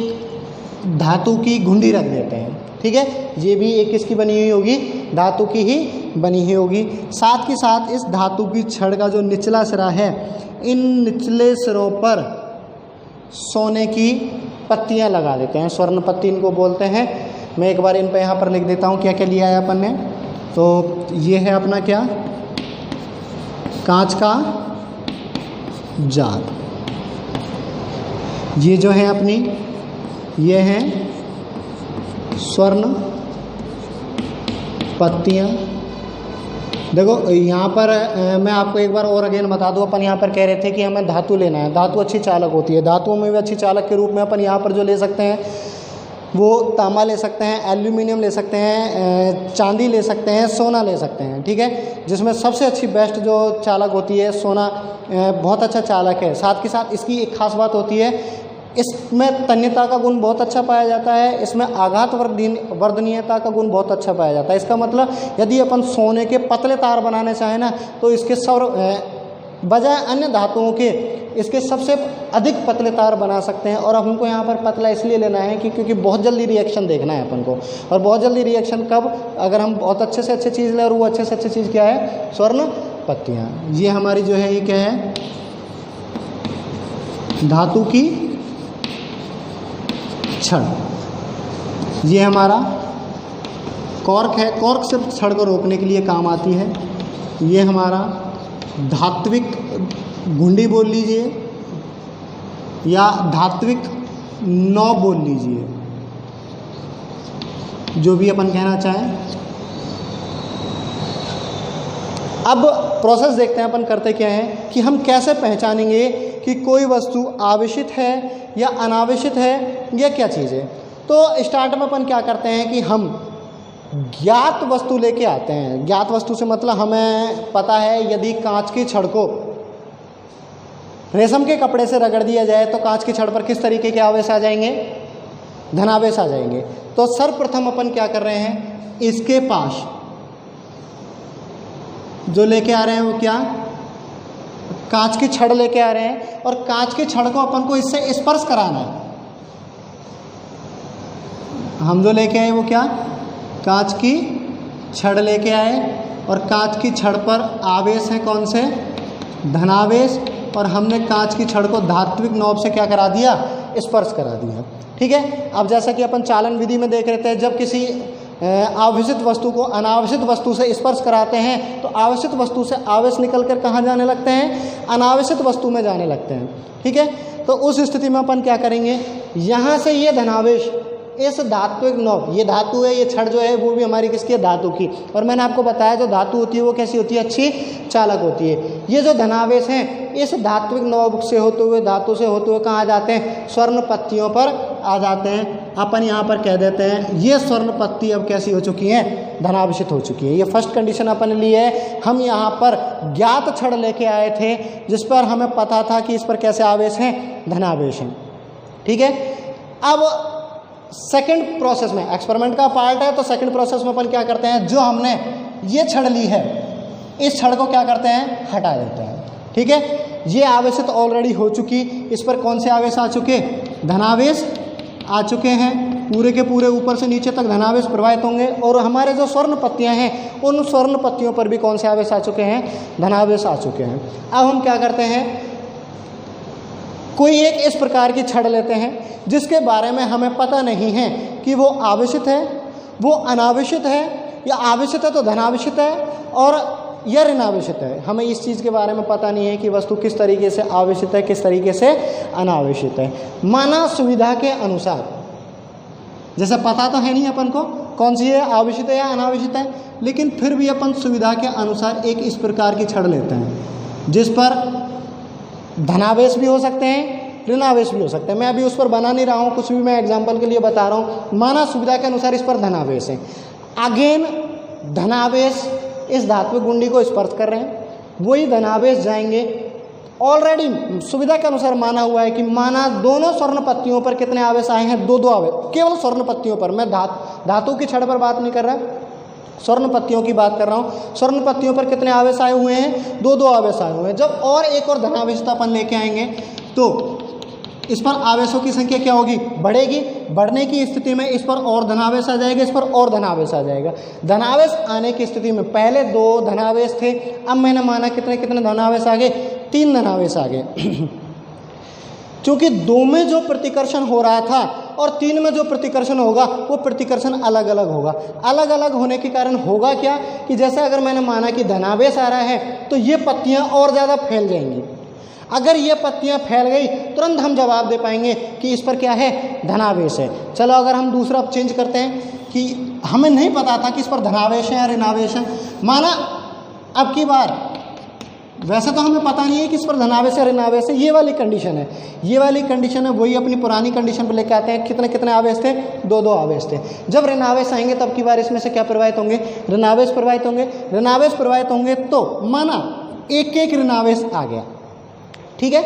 धातु की घुंडी रख देते हैं। ठीक है, ये भी एक किसकी बनी हुई होगी, धातु की ही बनी हुई होगी। साथ ही साथ इस धातु की छड़ का जो निचला सिरा है, इन निचले सिरों पर सोने की पत्तियां लगा देते हैं। स्वर्ण पत्ती इनको बोलते हैं। मैं एक बार इन पे यहाँ पर लिख देता हूँ क्या क्या लिया है अपन ने। तो ये है अपना क्या, कांच का जार। ये जो है अपनी, ये हैं स्वर्ण पत्तियाँ। देखो यहाँ पर मैं आपको एक बार और अगेन बता दूँ, अपन यहाँ पर कह रहे थे कि हमें धातु लेना है। धातु अच्छी चालक होती है। धातुओं में भी अच्छी चालक के रूप में अपन यहाँ पर जो ले सकते हैं वो तांबा ले सकते हैं, एल्यूमिनियम ले सकते हैं, चांदी ले सकते हैं, सोना ले सकते हैं। ठीक है, जिसमें सबसे अच्छी बेस्ट जो चालक होती है सोना बहुत अच्छा चालक है। साथ के साथ इसकी एक खास बात होती है, इसमें तन्यता का गुण बहुत अच्छा पाया जाता है। इसमें आघात वर्धनीयता का गुण बहुत अच्छा पाया जाता है। इसका मतलब यदि अपन सोने के पतले तार बनाने चाहें ना, तो इसके बजाय अन्य धातुओं के इसके सबसे अधिक पतले तार बना सकते हैं। और अब हमको यहाँ पर पतला इसलिए लेना है कि क्योंकि बहुत जल्दी रिएक्शन देखना है अपन को। और बहुत जल्दी रिएक्शन कब, अगर हम बहुत अच्छे से अच्छी चीज़ लें, और वो अच्छे से अच्छी चीज़ क्या है, स्वर्ण पत्तियाँ। ये हमारी जो है ये क्या है, धातु की छड़। ये हमारा कॉर्क है। कॉर्क से छड़ को रोकने के लिए काम आती है। ये हमारा धात्विक घुंडी बोल लीजिए या धात्विक नौ बोल लीजिए, जो भी अपन कहना चाहें। अब प्रोसेस देखते हैं अपन करते क्या है कि हम कैसे पहचानेंगे कि कोई वस्तु आवेशित है या अनावेशित है या क्या चीज़ है। तो स्टार्ट में अपन क्या करते हैं कि हम ज्ञात वस्तु लेके आते हैं। ज्ञात वस्तु से मतलब हमें पता है यदि कांच की छड़ को रेशम के कपड़े से रगड़ दिया जाए तो कांच की छड़ पर किस तरीके के आवेश आ जाएंगे? धनावेश आ जाएंगे। तो सर्वप्रथम अपन क्या कर रहे हैं, इसके पास जो लेके आ रहे हैं वो क्या, कांच की छड़ लेके आ रहे हैं, और कांच की छड़ को अपन को इससे स्पर्श कराना है। हम जो लेके आए वो क्या, कांच की छड़ लेके आए, और कांच की छड़ पर आवेश है कौन से, धनावेश, और हमने कांच की छड़ को धात्विक नॉब से क्या करा दिया, स्पर्श करा दिया। ठीक है। अब जैसा कि अपन चालन विधि में देख रहे थे, जब किसी आवेशित वस्तु को अनावेशित वस्तु से स्पर्श कराते हैं तो आवेशित वस्तु से आवेश निकल कर कहाँ जाने लगते हैं, अनावेशित वस्तु में जाने लगते हैं। ठीक है। तो उस स्थिति में अपन क्या करेंगे, यहाँ से ये धनावेश इस धात्विक नॉब, ये धातु है, ये छड़ जो है वो भी हमारी किसकी है, धातु की, और मैंने आपको बताया जो धातु होती है वो कैसी होती है, अच्छी चालक होती है। ये जो धनावेश हैं इस धात्विक नॉब से होते हुए, धातु से होते हुए कहाँ आ जाते हैं, स्वर्ण पत्तियों पर आ जाते हैं। अपन यहाँ पर कह देते हैं ये स्वर्ण पत्ती अब कैसी हो चुकी हैं, धनावेशित हो चुकी है। ये फर्स्ट कंडीशन अपन ली है। हम यहाँ पर ज्ञात छड़ लेके आए थे जिस पर हमें पता था कि इस पर कैसे आवेश हैं, धनावेश हैं। ठीक है। अब सेकंड प्रोसेस में, एक्सपेरिमेंट का पार्ट है तो सेकंड प्रोसेस में अपन क्या करते हैं, जो हमने ये छड़ ली है इस छड़ को क्या करते हैं, हटा देते हैं। ठीक है। ये आवेशित ऑलरेडी हो चुकी, इस पर कौन से आवेश आ चुके, धनावेश आ चुके हैं, पूरे के पूरे ऊपर से नीचे तक धनावेश प्रवाहित होंगे, और हमारे जो स्वर्ण पत्तियां हैं उन स्वर्ण पत्तियों पर भी कौन से आवेश आ चुके हैं, धनावेश आ चुके हैं। अब हम क्या करते हैं, कोई एक इस प्रकार की छड़ लेते हैं जिसके बारे में हमें पता नहीं है कि वो आवेशित है, वो अनावेशित है, या आवेशित है तो धनावेशित है और या ऋणावेशित है। हमें इस चीज़ के बारे में पता नहीं है कि वस्तु किस तरीके से आवेशित है, किस तरीके से अनावेशित है। माना सुविधा के अनुसार, जैसे पता तो है नहीं अपन को कौन सी है, आवेशित है या अनावेशित है, लेकिन फिर भी अपन सुविधा के अनुसार एक इस प्रकार की छड़ लेते हैं जिस पर धनावेश भी हो सकते हैं, ऋणावेश भी हो सकते हैं। मैं अभी उस पर बना नहीं रहा हूँ, कुछ भी मैं एग्जाम्पल के लिए बता रहा हूँ। माना सुविधा के अनुसार इस पर धनावेश है, अगेन धनावेश इस धात्विक गुंडी को स्पर्श कर रहे हैं, वही धनावेश जाएंगे। ऑलरेडी सुविधा के अनुसार माना हुआ है कि माना दोनों स्वर्ण पत्तियों पर कितने आवेश आए हैं, दो आवेश, केवल स्वर्ण पत्तियों पर। मैं धातु की छड़ पर बात नहीं कर रहा, स्वर्ण पत्तियों की बात कर रहा हूँ। स्वर्ण पत्तियों पर कितने आवेश आए हुए हैं, दो आवेश आए हुए हैं। जब और एक और धनावेशिता अपन लेके आएंगे तो इस पर आवेशों की संख्या क्या होगी, बढ़ेगी। बढ़ने की स्थिति में इस पर और धनावेश आ जाएगा, इस पर और धनावेश आ जाएगा। धनावेश आने की स्थिति में पहले दो धनावेश थे, अब मैंने माना कितने कितने धनावेश आ गए, तीन धनावेश आ गए। क्योंकि दो में जो प्रतिकर्षण हो रहा था और तीन में जो प्रतिकर्षण होगा वो प्रतिकर्षण अलग अलग होगा। अलग अलग होने के कारण होगा क्या कि जैसे अगर मैंने माना कि धनावेश आ रहा है तो ये पत्तियां और ज़्यादा फैल जाएंगी। अगर ये पत्तियां फैल गई तुरंत हम जवाब दे पाएंगे कि इस पर क्या है, धनावेश है। चलो अगर हम दूसरा चेंज करते हैं कि हमें नहीं पता था कि इस पर धनावेश है या ऋणावेश है। माना अब की बार वैसे तो हमें पता नहीं है कि इस पर धनावेश या ऋणावेश है, ये वाली कंडीशन है, ये वाली कंडीशन है, वही अपनी पुरानी कंडीशन पर लेके आते हैं। कितने कितने आवेश थे, दो आवेश थे। जब ऋणावेश आएंगे तब की बार इसमें से क्या प्रवाहित होंगे, ऋणावेश प्रवाहित होंगे। ऋणावेश प्रवाहित होंगे तो माना एक एक ऋणावेश आ गया, ठीक है,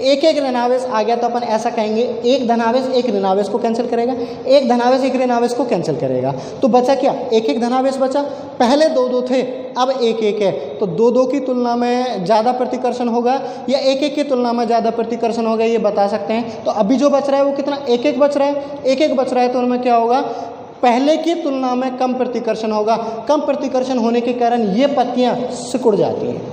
एक एक ऋणावेश आ गया तो अपन ऐसा कहेंगे एक धनावेश एक ऋणावेश को कैंसिल करेगा, एक धनावेश एक ऋणावेश को कैंसिल करेगा। तो बचा क्या, एक एक धनावेश बचा। पहले दो थे, अब एक एक है, तो दो की तुलना में ज़्यादा प्रतिकर्षण होगा या एक एक की तुलना में ज़्यादा प्रतिकर्षण होगा, ये बता सकते हैं। तो अभी जो बच रहा है वो कितना, एक एक बच रहा है। एक एक बच रहा है तो उनमें क्या होगा, पहले की तुलना में कम प्रतिकर्षण होगा। कम प्रतिकर्षण होने के कारण ये पत्तियाँ सिकुड़ जाती हैं।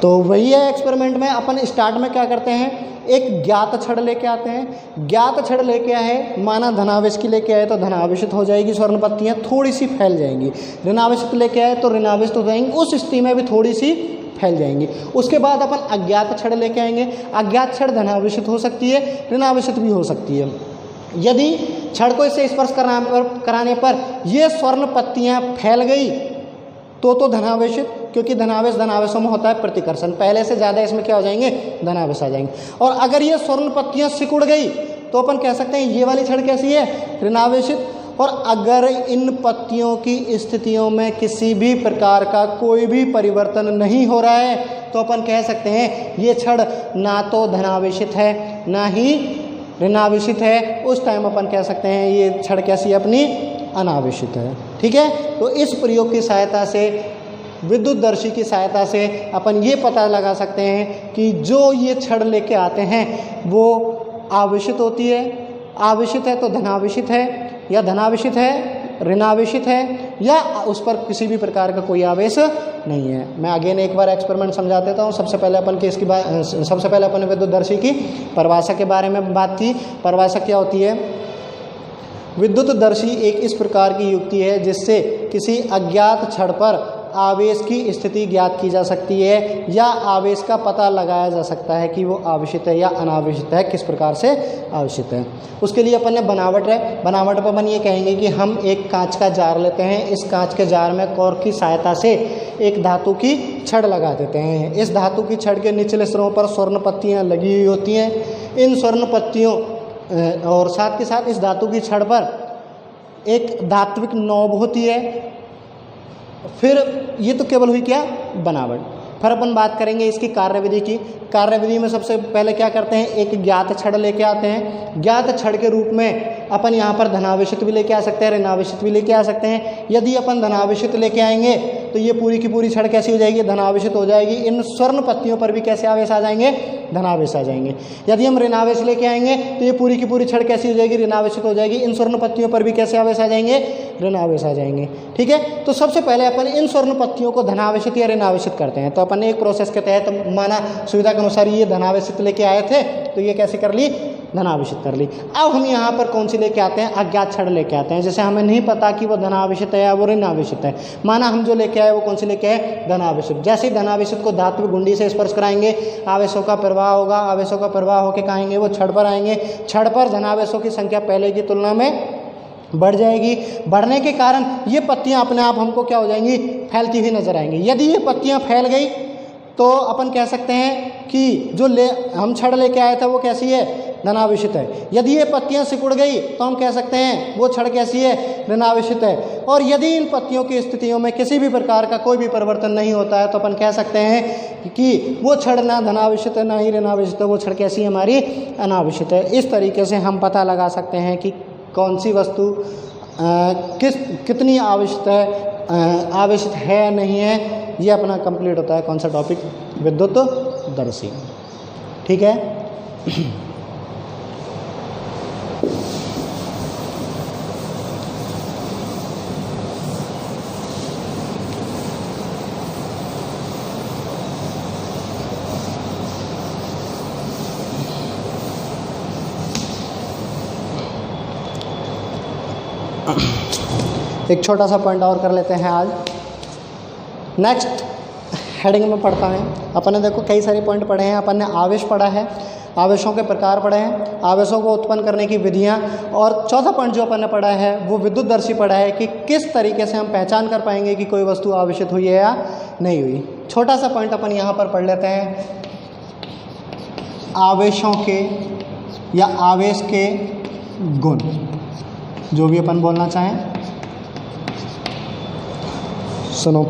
तो वही है एक्सपेरिमेंट में अपन स्टार्ट में क्या करते हैं, एक ज्ञात छड़ लेके आते हैं। ज्ञात छड़ लेके आए, माना धनावेश की लेके आए तो धनावेशित हो जाएगी, स्वर्ण पत्तियाँ थोड़ी सी फैल जाएंगी। ऋणावेशित लेके आए तो ऋणावेशित हो जाएंगी, उस स्थिति में भी थोड़ी सी फैल जाएंगी। उसके बाद अपन अज्ञात छड़ लेके आएंगे। अज्ञात छड़ धनावेशित हो सकती है, ऋणावेशित भी हो सकती है। यदि छड़ को इससे स्पर्श कराने पर ये स्वर्ण पत्तियाँ फैल गई तो धनावेशित, क्योंकि धनावेशों में होता है प्रतिकर्षण, पहले से ज़्यादा इसमें क्या हो जाएंगे, धनावेश आ जाएंगे। और अगर ये स्वर्ण पत्तियाँ सिकुड़ गई तो अपन कह सकते हैं ये वाली छड़ कैसी है, ऋणावेशित। और अगर इन पत्तियों की स्थितियों में किसी भी प्रकार का कोई भी परिवर्तन नहीं हो रहा है तो अपन कह सकते हैं ये छड़ ना तो धनावेशित है ना ही ऋणावेशित है, उस टाइम अपन कह सकते हैं ये छड़ कैसी है अपनी अनावेशित है। ठीक है, तो इस प्रयोग की सहायता से, विद्युतदर्शी की सहायता से अपन ये पता लगा सकते हैं कि जो ये छड़ लेके आते हैं वो आवेशित होती है, आवेशित है तो धनावेशित है, या धनावेशित है ऋणावेशित है, या उस पर किसी भी प्रकार का कोई आवेश नहीं है। मैं अगेन एक बार एक्सपेरिमेंट समझा देता हूँ। सबसे पहले अपन ने विद्युतदर्शी की परिभाषा के बारे में बात की। परिभाषा क्या होती है? विद्युतदर्शी एक इस प्रकार की युक्ति है जिससे किसी अज्ञात छड़ पर आवेश की स्थिति ज्ञात की जा सकती है, या आवेश का पता लगाया जा सकता है कि वो आवेशित है या अनावेशित है, किस प्रकार से आवेशित है। उसके लिए अपन ने बनावट पर अपन ये कहेंगे कि हम एक कांच का जार लेते हैं, इस कांच के जार में कॉर्क की सहायता से एक धातु की छड़ लगा देते हैं। इस धातु की छड़ के निचले सिरों पर स्वर्ण पत्तियाँ लगी हुई होती हैं। इन स्वर्ण पत्तियों और साथ के साथ इस धातु की छड़ पर एक धात्विक नॉब होती है। फिर ये तो केवल हुई क्या? बनावट। फिर अपन बात करेंगे इसकी कार्यविधि की। कार्यविधि में सबसे पहले क्या करते हैं, एक ज्ञात छड़ लेके आते हैं। ज्ञात छड़ के रूप में अपन यहाँ पर धनावेशित भी लेके आ सकते हैं, ऋणावेशित भी लेके आ सकते हैं। यदि अपन धनावेशित लेके आएंगे तो ये पूरी की पूरी छड़ कैसी हो जाएगी? धनावेशित हो जाएगी। इन स्वर्ण पत्तियों पर भी कैसे आवेश आ जाएंगे? धनावेश आ जाएंगे। यदि हम ऋणावेश लेके आएंगे तो ये पूरी की पूरी छड़ कैसी हो जाएगी? ऋणावेशित हो जाएगी। इन स्वर्ण पत्तियों पर भी कैसे आवेश आ जाएंगे? ऋणावेश आ जाएंगे। ठीक है, तो सबसे पहले अपन इन स्वर्ण पत्तियों को धनावेशित या ऋणावेशित करते हैं। तो अपन ने एक प्रोसेस के तहत माना सुविधा के अनुसार ये धनावेशित लेके आए थे, तो ये कैसे कर ली? धनावेशित कर ली। अब हम यहाँ पर कौन सी लेके आते हैं? अज्ञात छड़ लेके आते हैं। जैसे हमें नहीं पता कि वो धनावेशित है या वो ऋणावेशित है, माना हम जो लेके आए वो कौन सी लेके आए? धनावेशित। जैसे ही धनावेशित को धात्विक गुंडी से स्पर्श कराएंगे, आवेशों का प्रवाह होगा। आवेशों का प्रवाह होकर कहाँ आएंगे? वो छड़ पर आएंगे। छड़ पर धनावेशों की संख्या पहले की तुलना में बढ़ जाएगी। बढ़ने के कारण ये पत्तियां अपने आप हमको क्या हो जाएंगी? फैलती हुई नजर आएंगी। यदि ये पत्तियां फैल गई तो अपन कह सकते हैं कि जो हम छड़ लेके आए थे वो कैसी है? धनावेशित है। यदि ये पत्तियां सिकुड़ गई तो हम कह सकते हैं वो छड़ कैसी है? ऋणावेशित है। और यदि इन पत्तियों की स्थितियों में किसी भी प्रकार का कोई भी परिवर्तन नहीं होता है तो अपन कह सकते हैं कि वो छड़ ना धनावेशित है ना ही ऋणावेशित है, वो छड़ कैसी है? हमारी अनावेशित है। इस तरीके से हम पता लगा सकते हैं कि कौन सी वस्तु कितनी आवेशित है नहीं है। ये अपना कंप्लीट होता है कौन सा टॉपिक? विद्युतदर्शी। ठीक है। एक छोटा सा पॉइंट और कर लेते हैं आज। नेक्स्ट हेडिंग में पढ़ता है। अपन ने देखो कई सारे पॉइंट पढ़े हैं। अपन ने आवेश पढ़ा है, आवेशों के प्रकार पढ़े हैं, आवेशों को उत्पन्न करने की विधियां, और चौथा पॉइंट जो अपन ने पढ़ा है वो विद्युतदर्शी पढ़ा है कि किस तरीके से हम पहचान कर पाएंगे कि कोई वस्तु आवेशित हुई है या नहीं हुई। छोटा सा पॉइंट अपन यहाँ पर पढ़ लेते हैं। आवेशों के या आवेश के गुण, जो भी अपन बोलना चाहें। सुनो,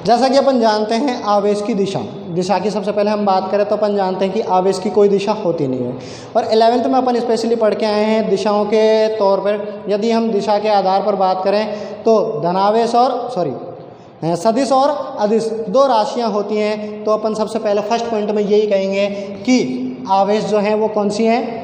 जैसा कि अपन जानते हैं आवेश की दिशा की सबसे पहले हम बात करें तो अपन जानते हैं कि आवेश की कोई दिशा होती नहीं है। और 11th में अपन स्पेशली पढ़ के आए हैं दिशाओं के तौर पर। यदि हम दिशा के आधार पर बात करें तो धनावेश और सदिश और अदिश दो राशियां होती हैं। तो अपन सबसे पहले फर्स्ट पॉइंट में यही कहेंगे कि आवेश जो हैं वो कौन सी हैं?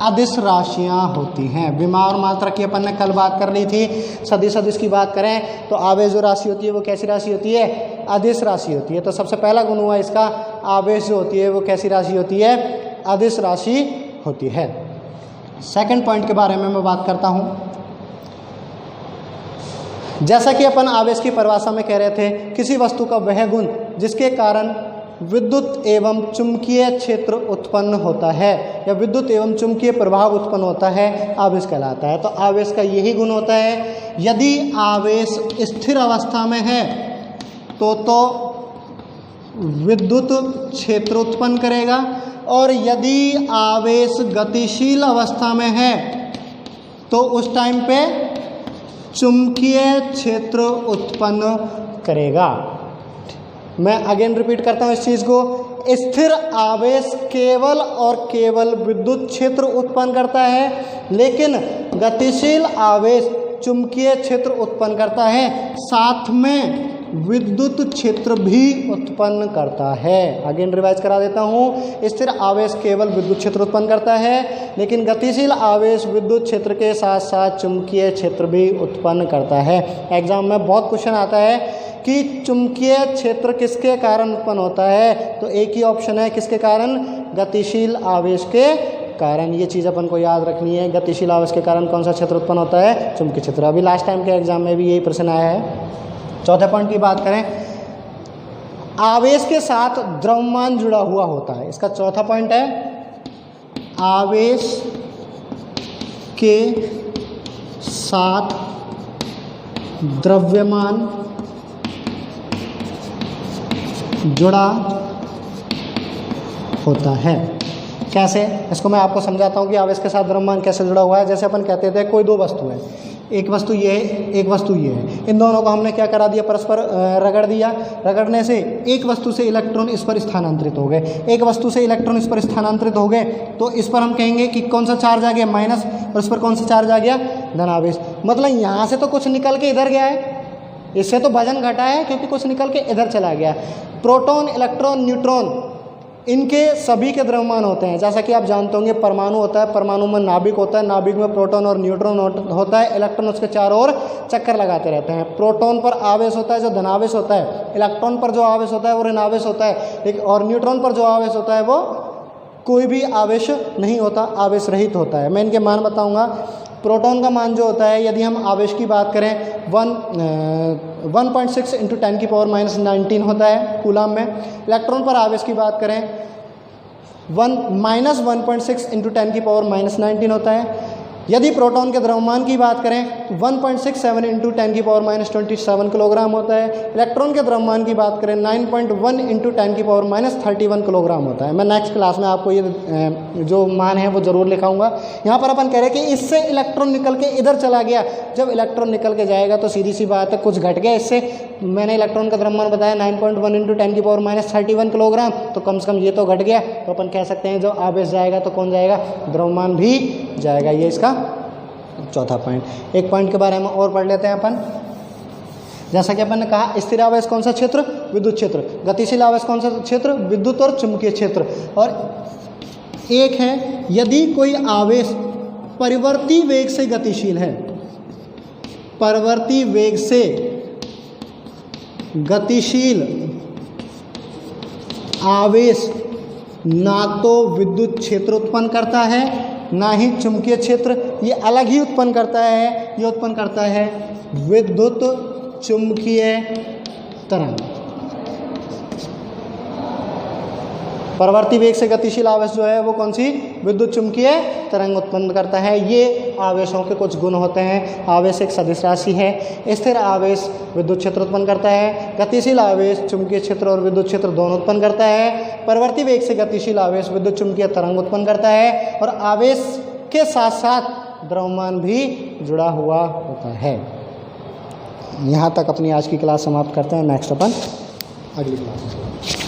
अदिश राशियां होती हैं। विमा और मात्रा की अपन ने कल बात कर ली थी। सदिश की बात करें तो आवेश जो राशि होती है वो कैसी राशि होती है? अदिश राशि होती है। तो सबसे पहला गुण हुआ इसका, आवेश जो होती है वो कैसी राशि होती है? अदिश राशि होती है। सेकंड पॉइंट के बारे में मैं बात करता हूँ। जैसा कि अपन आवेश की परिभाषा में कह रहे थे, किसी वस्तु का वह गुण जिसके कारण विद्युत एवं चुंबकीय क्षेत्र उत्पन्न होता है या विद्युत एवं चुंबकीय प्रभाव उत्पन्न होता है, आवेश कहलाता है। तो आवेश का यही गुण होता है। यदि आवेश स्थिर अवस्था में है तो विद्युत क्षेत्र उत्पन्न करेगा, और यदि आवेश गतिशील अवस्था में है तो उस टाइम पे चुंबकीय क्षेत्र उत्पन्न करेगा। मैं अगेन रिपीट करता हूँ इस चीज़ को, स्थिर आवेश केवल और केवल विद्युत क्षेत्र उत्पन्न करता है, लेकिन गतिशील आवेश चुंबकीय क्षेत्र उत्पन्न करता है, साथ में विद्युत क्षेत्र भी उत्पन्न करता है। अगेन रिवाइज करा देता हूँ, स्थिर आवेश केवल विद्युत क्षेत्र उत्पन्न करता है, लेकिन गतिशील आवेश विद्युत क्षेत्र के साथ साथ चुंबकीय क्षेत्र भी उत्पन्न करता है। एग्जाम में बहुत क्वेश्चन आता है कि चुंबकीय क्षेत्र किसके कारण उत्पन्न होता है, तो एक ही ऑप्शन है, किसके कारण, गतिशील आवेश के कारण। ये चीज़ अपन को याद रखनी है, गतिशील आवेश के कारण कौन सा क्षेत्र उत्पन्न होता है, चुंबकीय क्षेत्र। अभी लास्ट टाइम के एग्जाम में भी यही प्रश्न आया है। चौथे पॉइंट की बात करें, आवेश के साथ द्रव्यमान जुड़ा हुआ होता है। इसका चौथा पॉइंट है, आवेश के साथ द्रव्यमान जुड़ा होता है। कैसे, इसको मैं आपको समझाता हूँ कि आवेश के साथ द्रव्यमान कैसे जुड़ा हुआ है। जैसे अपन कहते थे कोई दो वस्तु है, एक वस्तु ये है, एक वस्तु ये है, इन दोनों को हमने क्या करा दिया, परस्पर रगड़ दिया। रगड़ने से एक वस्तु से इलेक्ट्रॉन इस पर स्थानांतरित हो गए, एक वस्तु से इलेक्ट्रॉन इस पर स्थानांतरित हो गए, तो इस पर हम कहेंगे कि कौन सा चार्ज आ गया, माइनस, और इस पर कौन सा चार्ज आ गया, धनावेश। मतलब यहाँ से तो कुछ निकल के इधर गया है, इससे तो वजन घटा है क्योंकि कुछ निकल के इधर चला गया। प्रोटॉन, इलेक्ट्रॉन, न्यूट्रॉन, इनके सभी के द्रव्यमान होते हैं। जैसा कि आप जानते होंगे परमाणु होता है, परमाणु में नाभिक होता है, नाभिक में प्रोटॉन और न्यूट्रॉन होता है, इलेक्ट्रॉन उसके चारों ओर चक्कर लगाते रहते हैं। प्रोटॉन पर आवेश होता है जो धनावेश होता है, इलेक्ट्रॉन पर जो आवेश होता है वो ऋणावेश होता है, और न्यूट्रॉन पर जो आवेश होता है वो कोई भी आवेश नहीं होता, आवेश रहित होता है। मैं इनके मान बताऊँगा। प्रोटॉन का मान जो होता है, यदि हम आवेश की बात करें, 1.6 × 10⁻⁻19 होता है कूलाम में। इलेक्ट्रॉन पर आवेश की बात करें, 1-1.6 × 10⁻⁻19 होता है। यदि प्रोटॉन के द्रव्यमान की बात करें, 1.67 × 10⁻27 किलोग्राम होता है। इलेक्ट्रॉन के द्रव्यमान की बात करें, 9.1 × 10⁻31 किलोग्राम होता है। मैं नेक्स्ट क्लास में आपको ये जो मान है वो ज़रूर लिखाऊंगा। यहाँ पर अपन कह रहे हैं कि इससे इलेक्ट्रॉन निकल के इधर चला गया। जब इलेक्ट्रॉन निकल के जाएगा तो सीधी सी बात है कुछ घट गया इससे। मैंने इलेक्ट्रॉन का द्रव्यमान बताया 9.1 × 10⁻31 किलोग्राम, तो कम से कम ये तो घट गया। तो अपन कह सकते हैं जो आवेश जाएगा तो कौन जाएगा, द्रव्यमान भी जाएगा। ये इसका चौथा पॉइंट। एक पॉइंट के बारे में और पढ़ लेते हैं अपन। जैसा कि अपन ने कहा, स्थिर आवेश कौन सा क्षेत्र, विद्युत क्षेत्र। गतिशील आवेश कौन सा क्षेत्र, विद्युत और चुंबकीय क्षेत्र। और एक है, यदि कोई आवेश परिवर्ती वेग से गतिशील है, परिवर्ती वेग से गतिशील आवेश ना तो विद्युत क्षेत्र उत्पन्न करता है ना ही चुंबकीय क्षेत्र, ये अलग ही उत्पन्न करता है। ये उत्पन्न करता है विद्युत चुंबकीय तरंग। परिवर्ती वेग से गतिशील आवेश जो है वो कौन सी, विद्युत चुंबकीय तरंग उत्पन्न करता है। ये आवेशों के कुछ गुण होते हैं। आवेश एक सदिश राशि है। स्थिर आवेश विद्युत क्षेत्र उत्पन्न करता है, गतिशील आवेश चुंबकीय क्षेत्र और विद्युत क्षेत्र दोनों उत्पन्न करता है। परिवर्ती वेग से गतिशील आवेश विद्युत चुंबकीय तरंग उत्पन्न करता है, और आवेश के साथ साथ द्रव्यमान भी जुड़ा हुआ होता है। यहाँ तक अपनी आज की क्लास समाप्त करते हैं। नेक्स्ट अपन अगली क्लास में।